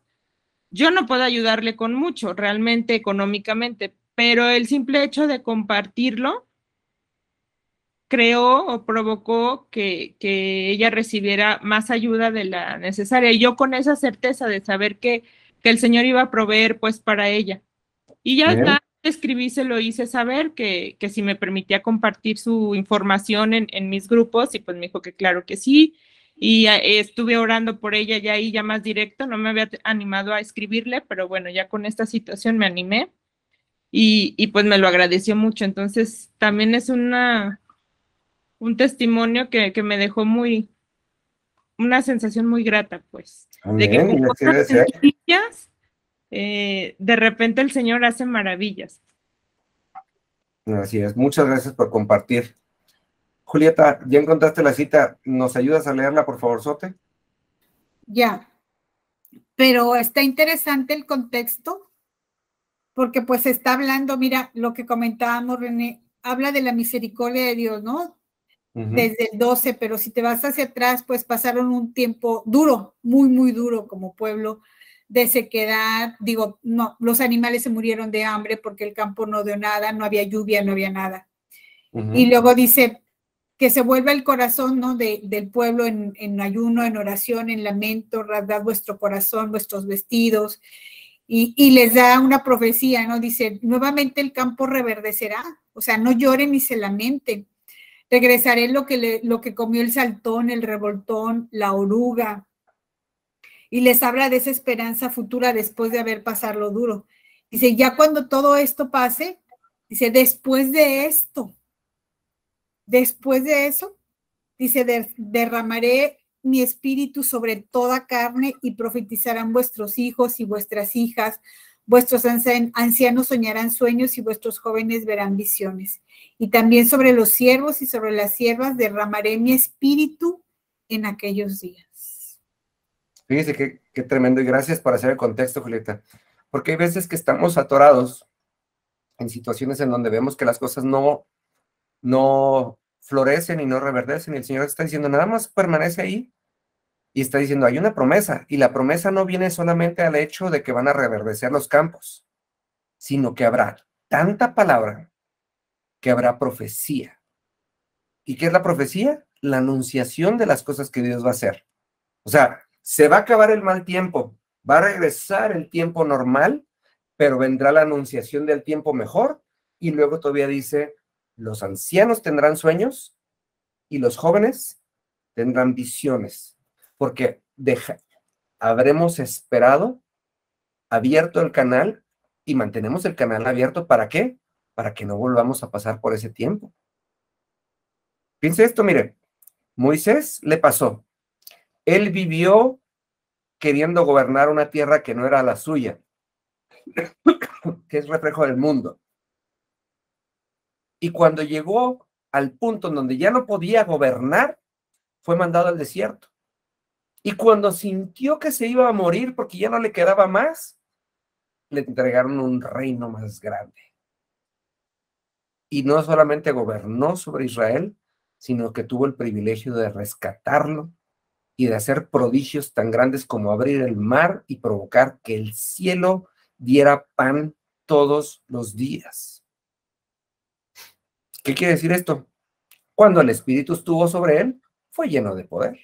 yo no puedo ayudarle con mucho, realmente económicamente, pero el simple hecho de compartirlo creó o provocó que ella recibiera más ayuda de la necesaria. Y yo con esa certeza de saber que el Señor iba a proveer pues para ella. Y ya Bien. nada, escribí, se lo hice saber que si me permitía compartir su información en mis grupos, y pues me dijo que claro que sí. Y estuve orando por ella ya ahí, ya más directo, no me había animado a escribirle, pero bueno, ya con esta situación me animé y pues me lo agradeció mucho. Entonces también es un testimonio que me dejó una sensación muy grata, pues, de que Amén. con Y así debe cosas ser. sencillas, de repente el Señor hace maravillas. Así es. Muchas gracias por compartir. Julieta, ¿ya encontraste la cita? ¿Nos ayudas a leerla, por favor, Sote? Ya, pero está interesante el contexto, porque pues está hablando, mira, lo que comentábamos, René, habla de la misericordia de Dios, ¿no? Desde el 12, pero si te vas hacia atrás, pues pasaron un tiempo duro, muy, muy duro como pueblo, de sequedad, digo, no, los animales se murieron de hambre porque el campo no dio nada, no había lluvia, no había nada. Y luego dice que se vuelva el corazón, ¿no? Del pueblo en ayuno, en oración, en lamento, rasgad vuestro corazón, vuestros vestidos, y les da una profecía, ¿no? Dice, nuevamente el campo reverdecerá, o sea, no lloren ni se lamenten. Regresaré lo que comió el saltón, el revoltón, la oruga, y les habla de esa esperanza futura después de haber pasado lo duro. Dice, ya cuando todo esto pase, dice, después de eso, dice, derramaré mi espíritu sobre toda carne y profetizarán vuestros hijos y vuestras hijas, vuestros ancianos soñarán sueños y vuestros jóvenes verán visiones. Y también sobre los siervos y sobre las siervas derramaré mi espíritu en aquellos días. Fíjese qué tremendo, y gracias por hacer el contexto, Julieta, porque hay veces que estamos atorados en situaciones en donde vemos que las cosas no florecen y no reverdecen, y el Señor está diciendo, nada más permanece ahí, y está diciendo, hay una promesa, y la promesa no viene solamente al hecho de que van a reverdecer los campos, sino que habrá tanta palabra que habrá profecía. ¿Y qué es la profecía? La anunciación de las cosas que Dios va a hacer. O sea, se va a acabar el mal tiempo, va a regresar el tiempo normal, pero vendrá la anunciación del tiempo mejor, y luego todavía dice, los ancianos tendrán sueños y los jóvenes tendrán visiones, porque habremos esperado, abierto el canal, y mantenemos el canal abierto, ¿para qué? Para que no volvamos a pasar por ese tiempo. Piense esto, mire, Moisés le pasó, él vivió queriendo gobernar una tierra que no era la suya, que es reflejo del mundo. Y cuando llegó al punto en donde ya no podía gobernar, fue mandado al desierto. Y cuando sintió que se iba a morir porque ya no le quedaba más, le entregaron un reino más grande. Y no solamente gobernó sobre Israel, sino que tuvo el privilegio de rescatarlo y de hacer prodigios tan grandes como abrir el mar y provocar que el cielo diera pan todos los días. ¿Qué quiere decir esto? Cuando el Espíritu estuvo sobre él, fue lleno de poder.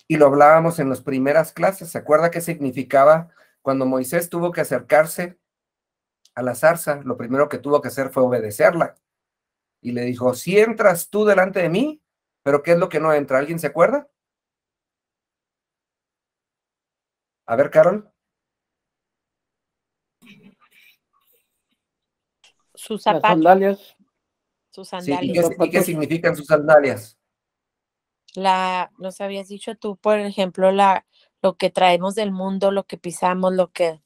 Y lo hablábamos en las primeras clases. ¿Se acuerda qué significaba cuando Moisés tuvo que acercarse a la zarza? Lo primero que tuvo que hacer fue obedecerla. Y le dijo, si entras tú delante de mí, pero ¿qué es lo que no entra? ¿Alguien se acuerda? A ver, Carol. Sus Las zapatos, sandalias. sus Sí, sandalias. ¿y qué significan sus sandalias? Nos habías dicho tú, por ejemplo, lo que traemos del mundo, lo que pisamos, lo que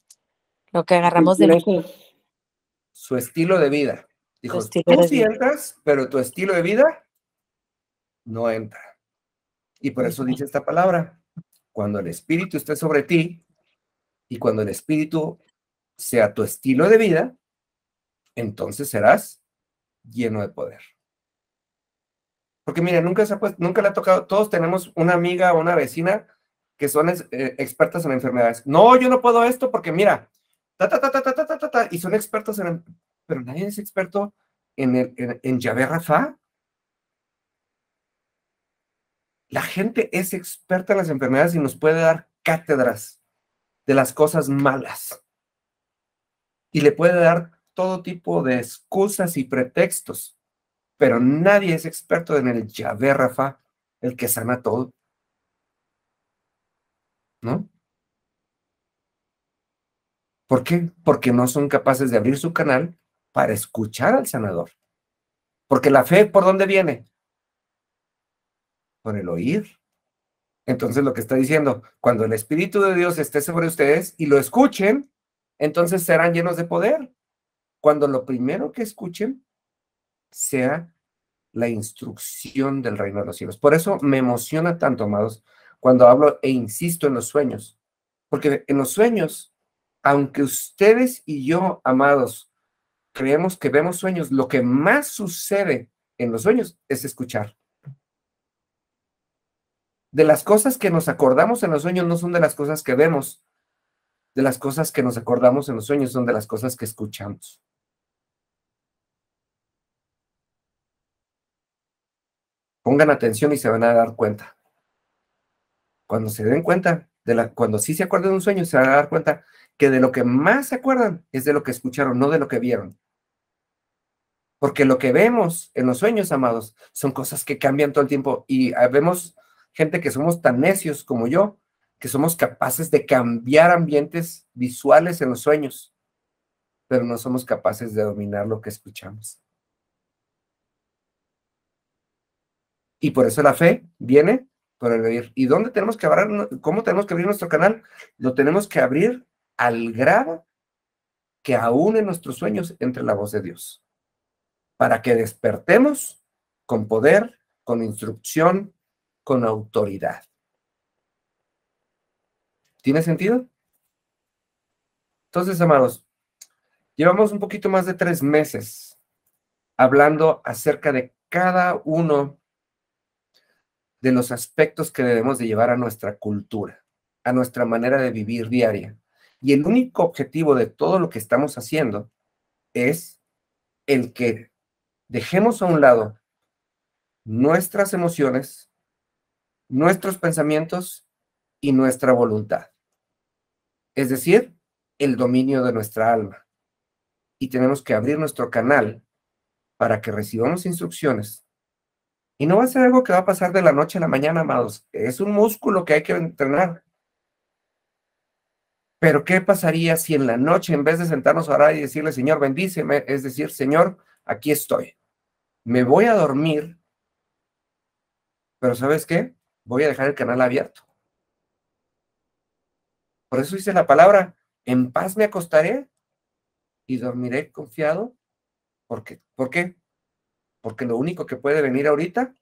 agarramos del mundo. Su estilo de vida. Dijo, Estilo tú de sí vida. entras, pero tu estilo de vida no entra. Y por eso dice esta palabra, cuando el Espíritu esté sobre ti, y cuando el Espíritu sea tu estilo de vida, entonces serás lleno de poder. Porque mira, nunca le ha tocado, todos tenemos una amiga o una vecina que son expertas en enfermedades. No, yo no puedo esto porque mira, y son expertos pero nadie es experto en Yahvé Rafá. La gente es experta en las enfermedades y nos puede dar cátedras de las cosas malas. Y le puede dar todo tipo de excusas y pretextos. Pero nadie es experto en el Yahvé Rafá, el que sana todo. ¿No? ¿Por qué? Porque no son capaces de abrir su canal para escuchar al sanador. Porque la fe, ¿por dónde viene? Por el oír. Entonces lo que está diciendo, cuando el Espíritu de Dios esté sobre ustedes y lo escuchen, entonces serán llenos de poder. Cuando lo primero que escuchen sea la instrucción del reino de los cielos. Por eso me emociona tanto, amados, cuando hablo e insisto en los sueños. Porque en los sueños, aunque ustedes y yo, amados, creemos que vemos sueños, lo que más sucede en los sueños es escuchar. De las cosas que nos acordamos en los sueños no son de las cosas que vemos, de las cosas que nos acordamos en los sueños son de las cosas que escuchamos. Pongan atención y se van a dar cuenta. Cuando se den cuenta, cuando sí se acuerdan de un sueño, se van a dar cuenta que de lo que más se acuerdan es de lo que escucharon, no de lo que vieron. Porque lo que vemos en los sueños, amados, son cosas que cambian todo el tiempo. Y vemos gente que somos tan necios como yo, que somos capaces de cambiar ambientes visuales en los sueños, pero no somos capaces de dominar lo que escuchamos. Y por eso la fe viene por el oír. ¿Y dónde tenemos que abrir? ¿Cómo tenemos que abrir nuestro canal? Lo tenemos que abrir al grado que aún en nuestros sueños entre la voz de Dios, para que despertemos con poder, con instrucción, con autoridad. ¿Tiene sentido? Entonces, amados, llevamos un poquito más de 3 meses hablando acerca de cada uno de los aspectos que debemos de llevar a nuestra cultura, a nuestra manera de vivir diaria. Y el único objetivo de todo lo que estamos haciendo es el que dejemos a un lado nuestras emociones, nuestros pensamientos y nuestra voluntad. Es decir, el dominio de nuestra alma. Y tenemos que abrir nuestro canal para que recibamos instrucciones. Y no va a ser algo que va a pasar de la noche a la mañana, amados. Es un músculo que hay que entrenar. Pero ¿qué pasaría si en la noche, en vez de sentarnos a orar y decirle, Señor, bendíceme, es decir, Señor, aquí estoy. Me voy a dormir, pero ¿sabes qué? Voy a dejar el canal abierto. Por eso dice la palabra, en paz me acostaré y dormiré confiado. ¿Por qué? ¿Por qué? Porque lo único que puede venir ahorita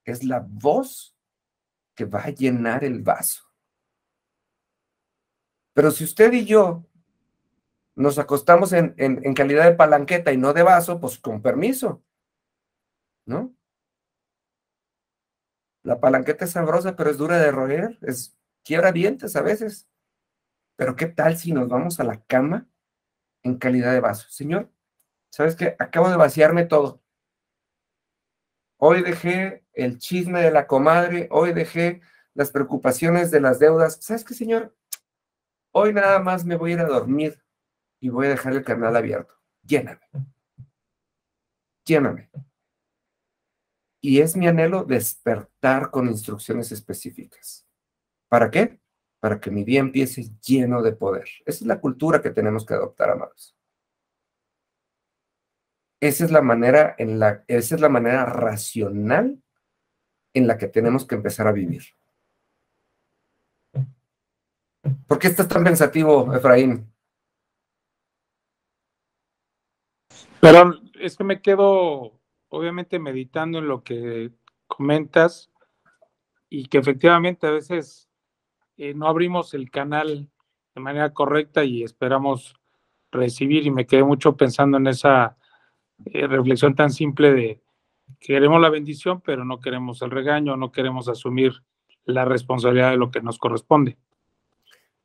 es la voz que va a llenar el vaso. Pero si usted y yo nos acostamos en calidad de palanqueta y no de vaso, pues con permiso, ¿no? La palanqueta es sabrosa, pero es dura de roer, quiebra dientes a veces. Pero ¿qué tal si nos vamos a la cama en calidad de vaso? Señor, ¿sabes qué? Acabo de vaciarme todo. Hoy dejé el chisme de la comadre, hoy dejé las preocupaciones de las deudas. ¿Sabes qué, Señor? Hoy nada más me voy a ir a dormir y voy a dejar el canal abierto. Lléname. Lléname. Y es mi anhelo despertar con instrucciones específicas. ¿Para qué? Para que mi día empiece lleno de poder. Esa es la cultura que tenemos que adoptar, amados. Esa es la manera racional en la que tenemos que empezar a vivir. ¿Por qué estás tan pensativo, Efraín? Pero es que me quedo, obviamente, meditando en lo que comentas y que efectivamente a veces no abrimos el canal de manera correcta y esperamos recibir. Y me quedé mucho pensando en esa reflexión tan simple de queremos la bendición, pero no queremos el regaño, no queremos asumir la responsabilidad de lo que nos corresponde.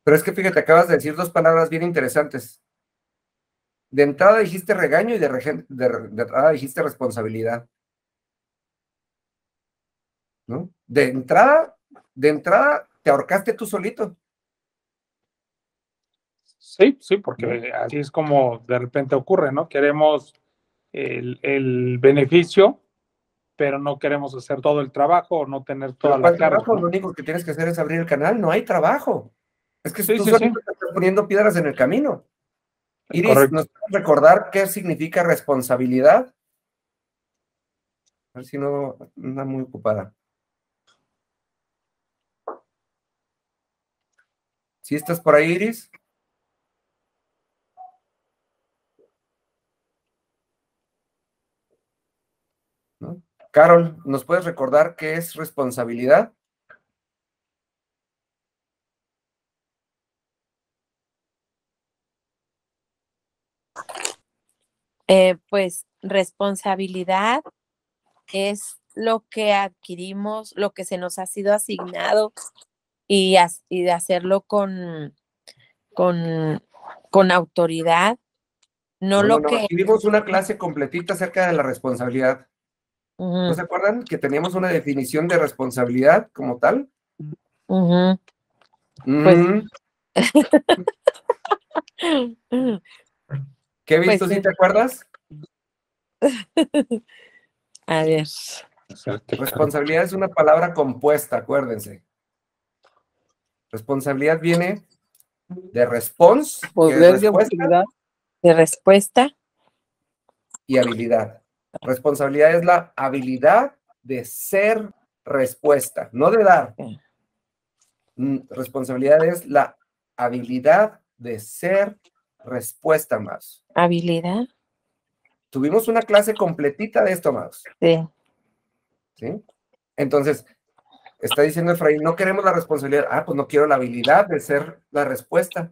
Pero es que fíjate, acabas de decir dos palabras bien interesantes. De entrada dijiste regaño y de entrada dijiste responsabilidad. ¿No? De entrada te ahorcaste tú solito. Sí, sí, porque así es como de repente ocurre, ¿no? Queremos el beneficio, pero no queremos hacer todo el trabajo o no tener toda Pero la ¿cuál carga, trabajo? ¿no? Lo único que tienes que hacer es abrir el canal, no hay trabajo. Es que Sí, tú sí, solito sí. te estás poniendo piedras en el camino. Iris, Correcto. ¿nos puedes recordar qué significa responsabilidad? A ver si no anda muy ocupada. ¿Sí estás por ahí, Iris? ¿No? Carol, ¿nos puedes recordar qué es responsabilidad? Pues responsabilidad es lo que adquirimos, lo que se nos ha sido asignado y de hacerlo con, con autoridad, no No. lo que... Aquí vimos una clase completita acerca de la responsabilidad. ¿No Ujú, se acuerdan que teníamos una definición de responsabilidad como tal? ujú, pues, ¿Qué he pues, visto? ¿Sí te acuerdas? a ver, Responsabilidad es una palabra compuesta, acuérdense. Responsabilidad viene de response, que es Poder de respuesta, autoridad. de respuesta, y habilidad. Responsabilidad es la habilidad de ser respuesta, no de dar. Responsabilidad es la habilidad de ser respuesta, más. habilidad, Tuvimos una clase completita de esto, más. sí. ¿Sí? Entonces, está diciendo Efraín, no queremos la responsabilidad. Ah, pues no quiero la habilidad de ser la respuesta.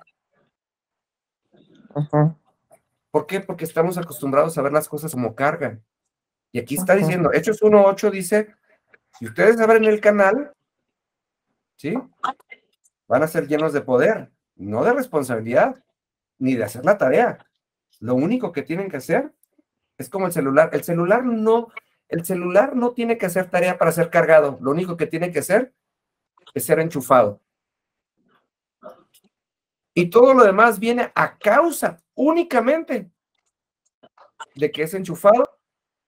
Ujú, ¿Por qué? Porque estamos acostumbrados a ver las cosas como cargan. Y aquí está ujú. diciendo, Hechos 1:8 dice, si ustedes abren el canal, ¿sí? Van a ser llenos de poder, no de responsabilidad, ni de hacer la tarea. Lo único que tienen que hacer es como el celular. El celular no tiene que hacer tarea para ser cargado. Lo único que tiene que hacer es ser enchufado. Y todo lo demás viene a causa únicamente de que es enchufado.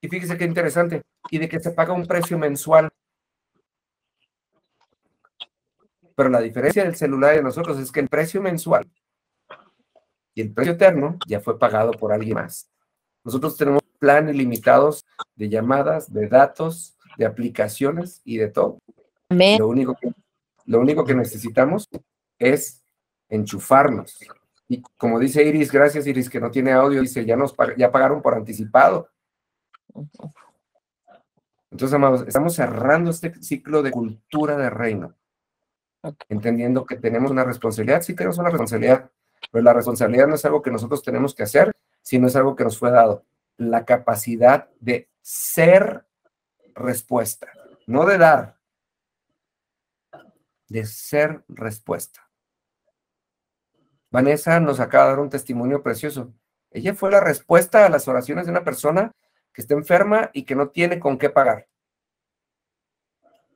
Y fíjese qué interesante. Y de que se paga un precio mensual. Pero la diferencia del celular y de nosotros es que el precio mensual y el precio eterno ya fue pagado por alguien más. Nosotros tenemos planes limitados de llamadas, de datos, de aplicaciones y de todo. Amén. Lo único que necesitamos es enchufarnos. Y como dice Iris, gracias Iris, que no tiene audio, dice, ya pagaron por anticipado. Entonces, amados, estamos cerrando este ciclo de cultura de reino, entendiendo que tenemos una responsabilidad. Sí tenemos una responsabilidad, pero la responsabilidad no es algo que nosotros tenemos que hacer, sino es algo que nos fue dado. La capacidad de ser respuesta, no de dar, de ser respuesta. Vanessa nos acaba de dar un testimonio precioso. Ella fue la respuesta a las oraciones de una persona que está enferma y que no tiene con qué pagar.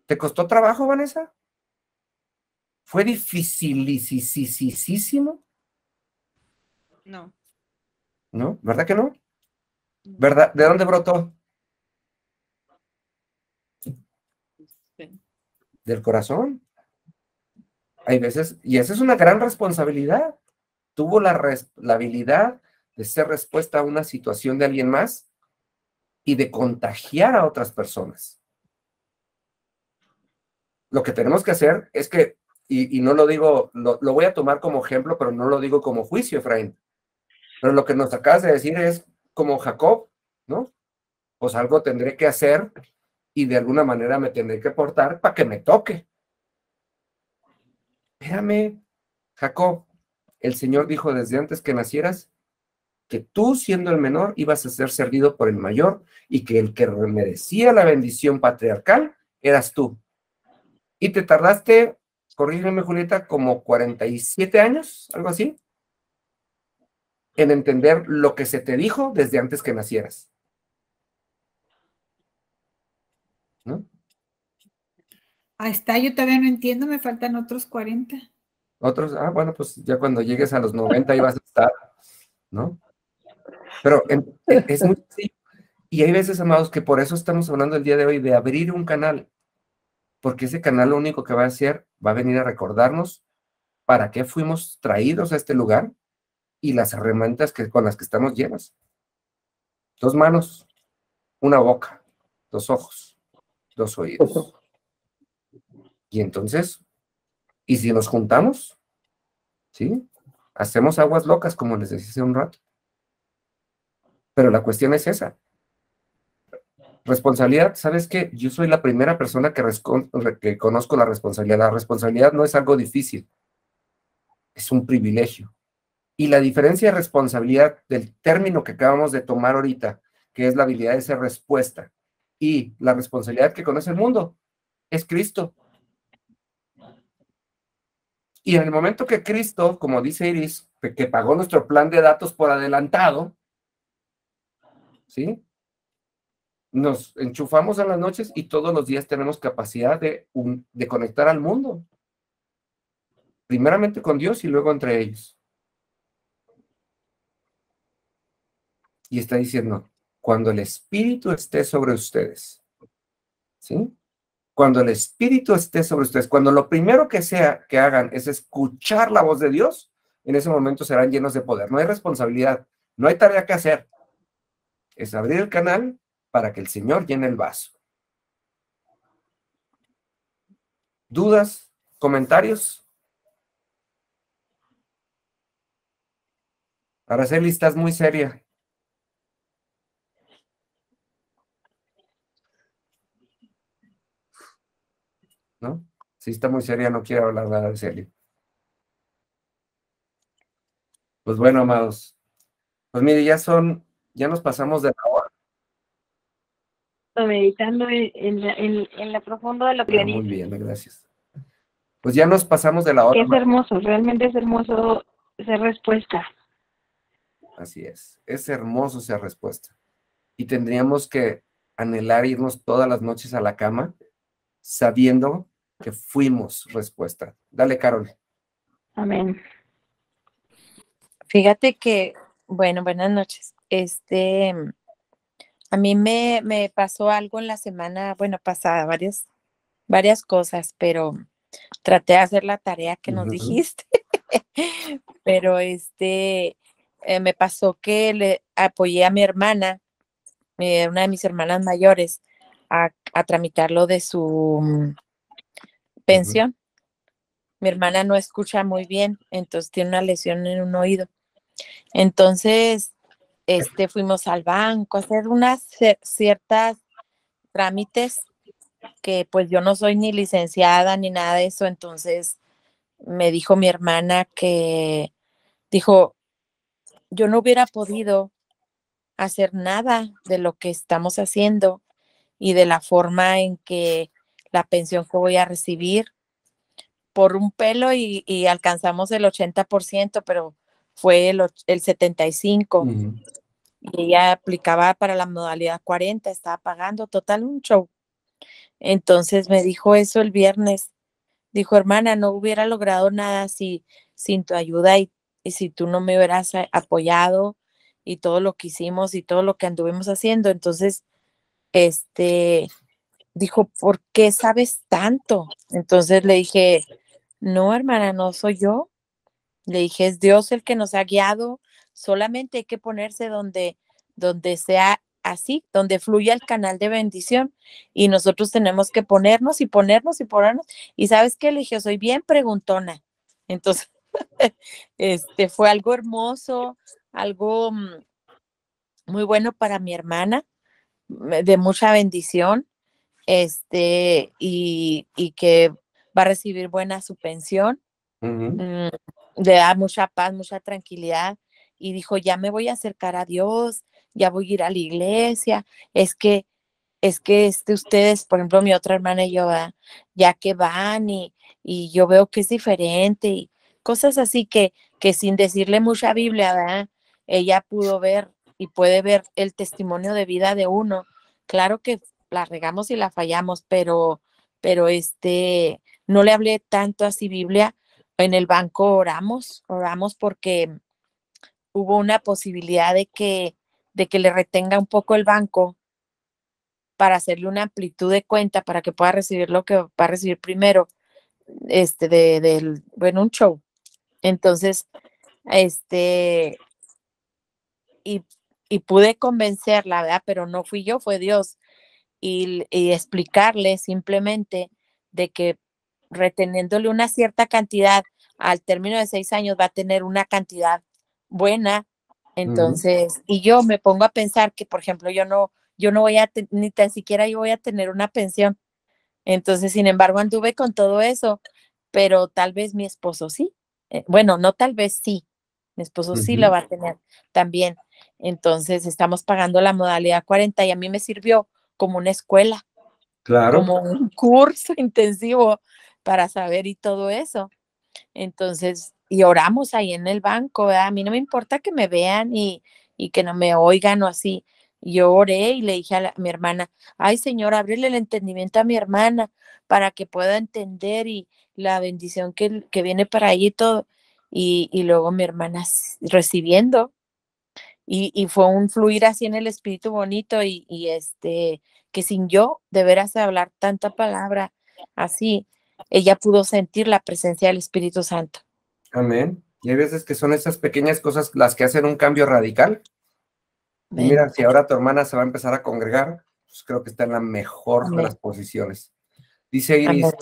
¿Te costó trabajo, Vanessa? ¿Fue dificilísimo? No. ¿No? ¿Verdad que no? ¿Verdad? ¿De dónde brotó? Sí. Del corazón. Hay veces, y esa es una gran responsabilidad. Tuvo la habilidad de ser respuesta a una situación de alguien más y de contagiar a otras personas. Lo que tenemos que hacer es que, y no lo digo, lo voy a tomar como ejemplo, pero no lo digo como juicio, Efraín. Pero lo que nos acabas de decir es como Jacob, ¿no? Pues algo tendré que hacer y de alguna manera me tendré que portar para que me toque. Espérame, Jacob, el Señor dijo desde antes que nacieras que tú, siendo el menor, ibas a ser servido por el mayor y que el que merecía la bendición patriarcal eras tú. Y te tardaste, corrígeme, Julieta, como 47 años, algo así, en entender lo que se te dijo desde antes que nacieras. ¿No? Ahí está, yo todavía no entiendo, me faltan otros 40. Otros, bueno, pues ya cuando llegues a los 90 ibas a estar, ¿no? Pero es muy sencillo. Y hay veces, amados, que por eso estamos hablando el día de hoy de abrir un canal, porque ese canal lo único que va a hacer, va a venir a recordarnos para qué fuimos traídos a este lugar y las herramientas con las que estamos llenos. 2 manos, una boca, 2 ojos, 2 oídos. Y entonces, ¿y si nos juntamos? ¿Sí? Hacemos aguas locas, como les decía hace un rato. Pero la cuestión es esa. Responsabilidad, ¿sabes qué? Yo soy la primera persona que conozco la responsabilidad. La responsabilidad no es algo difícil, es un privilegio. Y la diferencia de responsabilidad del término que acabamos de tomar ahorita, que es la habilidad de ser respuesta, y la responsabilidad que conoce el mundo, es Cristo. Y en el momento que Cristo, como dice Iris, que pagó nuestro plan de datos por adelantado, ¿sí? Nos enchufamos en las noches y todos los días tenemos capacidad de conectar al mundo. Primeramente con Dios y luego entre ellos. Y está diciendo, cuando el Espíritu esté sobre ustedes, ¿sí? Cuando el Espíritu esté sobre ustedes, cuando lo primero que hagan es escuchar la voz de Dios, en ese momento serán llenos de poder. No hay responsabilidad, no hay tarea que hacer. Es abrir el canal para que el Señor llene el vaso. ¿Dudas? ¿Comentarios? Araceli, estás muy seria. ¿No? Si está muy seria, no quiero hablar nada de serio. Pues bueno, amados. Pues mire, ya nos pasamos de la hora. Meditando en lo profundo de lo que Muy dice. bien, gracias. Pues ya nos pasamos de la hora. Que es hermoso, realmente es hermoso ser respuesta. Así es hermoso ser respuesta. Y tendríamos que anhelar irnos todas las noches a la cama sabiendo que fuimos respuesta. Dale, Carol. Amén. Fíjate que, bueno, buenas noches. A mí me pasó algo en la semana, bueno, pasada, varias cosas, pero traté de hacer la tarea que nos dijiste. Pero me pasó que le apoyé a mi hermana, una de mis hermanas mayores, a tramitar de su pensión. Mi hermana no escucha muy bien, entonces tiene una lesión en un oído. Entonces, fuimos al banco a hacer unas ciertas trámites que pues yo no soy ni licenciada ni nada de eso, entonces me dijo mi hermana dijo, yo no hubiera podido hacer nada de lo que estamos haciendo y de la forma en que la pensión que voy a recibir por un pelo y alcanzamos el 80%, pero fue el 75%. Y ella aplicaba para la modalidad 40, estaba pagando total un show. Entonces me dijo eso el viernes. Dijo, hermana, no hubiera logrado nada sin tu ayuda y si tú no me hubieras apoyado y todo lo que hicimos y todo lo que anduvimos haciendo. Entonces, dijo, ¿por qué sabes tanto? Entonces le dije, no, hermana, no soy yo. Le dije, es Dios el que nos ha guiado. Solamente hay que ponerse donde sea así, donde fluya el canal de bendición. Y nosotros tenemos que ponernos y ponernos y ponernos. Y ¿sabes qué? Le dije, soy bien preguntona. Entonces, fue algo hermoso, algo muy bueno para mi hermana, de mucha bendición, y que va a recibir buena su pensión. le da mucha paz, mucha tranquilidad, y dijo, ya me voy a acercar a Dios, ya voy a ir a la iglesia, es que ustedes, por ejemplo, mi otra hermana y yo, ¿verdad? Ya que van y yo veo que es diferente y cosas así que sin decirle mucha Biblia, ¿verdad? Ella pudo ver y puede ver el testimonio de vida de uno. Claro que la regamos y la fallamos, pero no le hablé tanto así Biblia. En el banco oramos porque hubo una posibilidad de que le retenga un poco el banco para hacerle una amplitud de cuenta para que pueda recibir lo que va a recibir primero, bueno, un show. Entonces, y, y pude convencerla, ¿verdad? Pero no fui yo, fue Dios. Y explicarle simplemente de que reteniéndole una cierta cantidad, al término de 6 años va a tener una cantidad buena. Entonces, y yo me pongo a pensar que, por ejemplo, yo no voy a, ni tan siquiera yo voy a tener una pensión. Entonces, sin embargo, anduve con todo eso, pero tal vez mi esposo sí. Bueno, no tal vez sí. Mi esposo sí la va a tener también. Entonces, estamos pagando la modalidad 40 y a mí me sirvió como una escuela, Claro. como un curso intensivo para saber y todo eso. Entonces, y oramos ahí en el banco, ¿verdad? A mí no me importa que me vean y que no me oigan o así. Yo oré y le dije a mi hermana, ay Señor, ábrele el entendimiento a mi hermana para que pueda entender y la bendición que viene para ella y todo. Y luego mi hermana recibiendo y fue un fluir así en el espíritu bonito que sin yo de veras hablar tanta palabra así, ella pudo sentir la presencia del Espíritu Santo. Amén. Y hay veces que son esas pequeñas cosas las que hacen un cambio radical. Y Amén. mira, si ahora tu hermana se va a empezar a congregar, pues creo que está en la mejor de Amén. las posiciones. Dice Iris, Amén.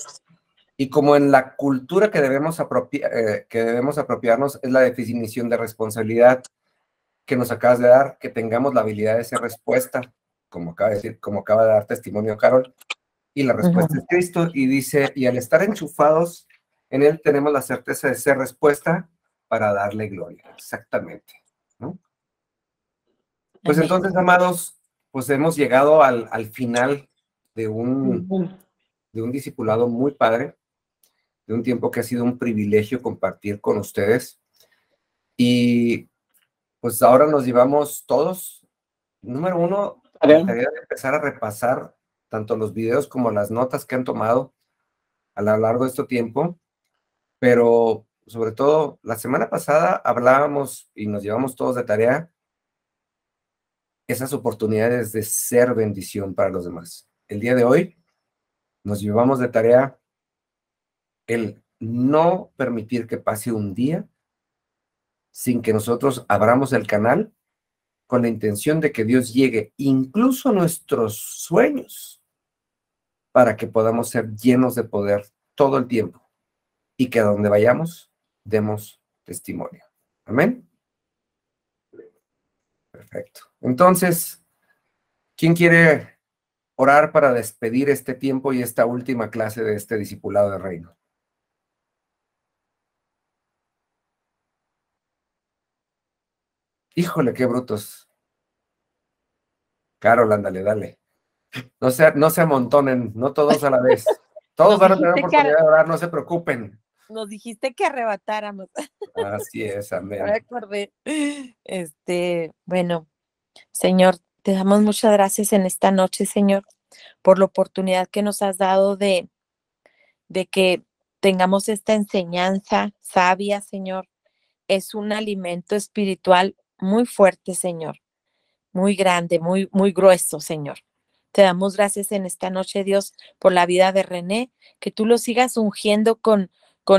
y como en la cultura que debemos apropiarnos es la definición de responsabilidad que nos acabas de dar, que tengamos la habilidad de ser respuesta, como acaba de decir, como acaba de dar testimonio Carol, y la respuesta es Cristo, y dice, y al estar enchufados en Él tenemos la certeza de ser respuesta para darle gloria. Exactamente, ¿no? Pues Amén. entonces, amados, pues hemos llegado al final de un discipulado muy padre, de un tiempo que ha sido un privilegio compartir con ustedes. Y pues ahora nos llevamos todos. Número uno, me gustaría empezar a repasar tanto los videos como las notas que han tomado a lo largo de este tiempo, pero sobre todo la semana pasada hablábamos y nos llevamos todos de tarea esas oportunidades de ser bendición para los demás. El día de hoy nos llevamos de tarea el no permitir que pase un día sin que nosotros abramos el canal con la intención de que Dios llegue incluso a nuestros sueños para que podamos ser llenos de poder todo el tiempo y que a donde vayamos demos testimonio. Amén. Perfecto. Entonces, ¿quién quiere orar para despedir este tiempo y esta última clase de este discipulado de reino? Híjole, qué brutos. Carol, ándale, dale. No se amontonen, no todos a la vez. Todos van a tener oportunidad de orar, no se preocupen. Nos dijiste que arrebatáramos. Así es, amén. Me acordé. Bueno, Señor, te damos muchas gracias en esta noche, Señor, por la oportunidad que nos has dado de que tengamos esta enseñanza sabia, Señor. Es un alimento espiritual muy fuerte, Señor, muy grande, muy, muy grueso, Señor. Te damos gracias en esta noche, Dios, por la vida de René, que tú lo sigas ungiendo con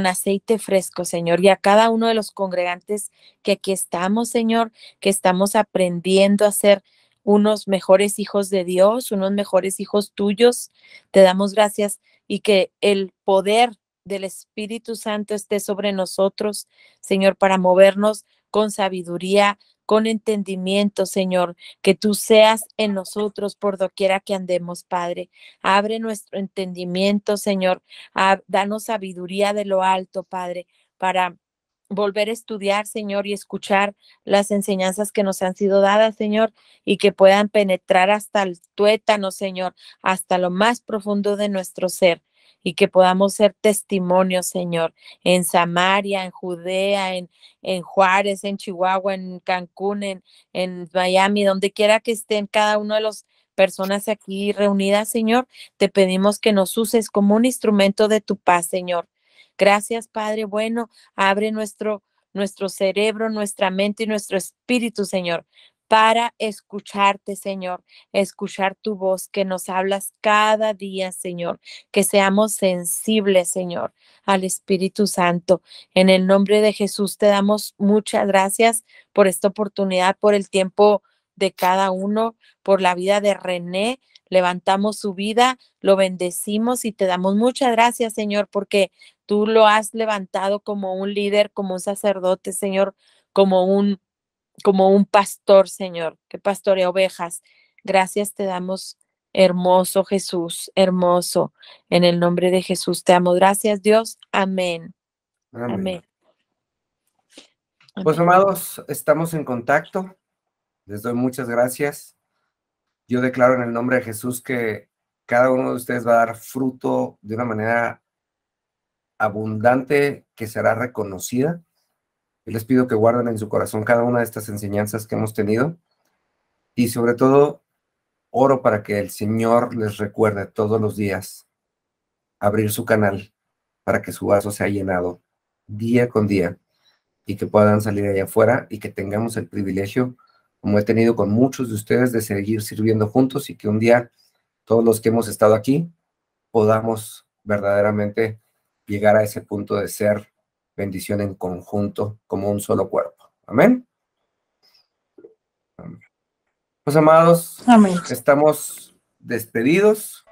aceite fresco, Señor, y a cada uno de los congregantes que aquí estamos, Señor, que estamos aprendiendo a ser unos mejores hijos de Dios, unos mejores hijos tuyos. Te damos gracias y que el poder del Espíritu Santo esté sobre nosotros, Señor, para movernos con sabiduría, con entendimiento, Señor, que tú seas en nosotros por doquiera que andemos, Padre. Abre nuestro entendimiento, Señor. Danos sabiduría de lo alto, Padre, para volver a estudiar, Señor, y escuchar las enseñanzas que nos han sido dadas, Señor, y que puedan penetrar hasta el tuétano, Señor, hasta lo más profundo de nuestro ser, y que podamos ser testimonios, Señor, en Samaria, en Judea, en Juárez, en Chihuahua, en Cancún, en Miami, donde quiera que estén cada uno de los personas aquí reunidas, Señor, te pedimos que nos uses como un instrumento de tu paz, Señor. Gracias, Padre bueno. Abre nuestro cerebro, nuestra mente y nuestro espíritu, Señor, para escucharte, Señor, escuchar tu voz que nos hablas cada día, Señor, que seamos sensibles, Señor, al Espíritu Santo. En el nombre de Jesús te damos muchas gracias por esta oportunidad, por el tiempo de cada uno, por la vida de René. Levantamos su vida, lo bendecimos y te damos muchas gracias, Señor, porque tú lo has levantado como un líder, como un sacerdote, Señor, como un pastor, Señor, que pastorea ovejas. Gracias te damos, hermoso Jesús, hermoso. En el nombre de Jesús te amo. Gracias, Dios. Amén. Amén. Pues, amados, estamos en contacto. Les doy muchas gracias. Yo declaro en el nombre de Jesús que cada uno de ustedes va a dar fruto de una manera abundante que será reconocida. Y les pido que guarden en su corazón cada una de estas enseñanzas que hemos tenido. Y sobre todo, oro para que el Señor les recuerde todos los días abrir su canal para que su vaso sea llenado día con día y que puedan salir allá afuera y que tengamos el privilegio, como he tenido con muchos de ustedes, de seguir sirviendo juntos y que un día todos los que hemos estado aquí podamos verdaderamente llegar a ese punto de ser bendición en conjunto como un solo cuerpo. Amén. Pues, amados, Amén. estamos despedidos.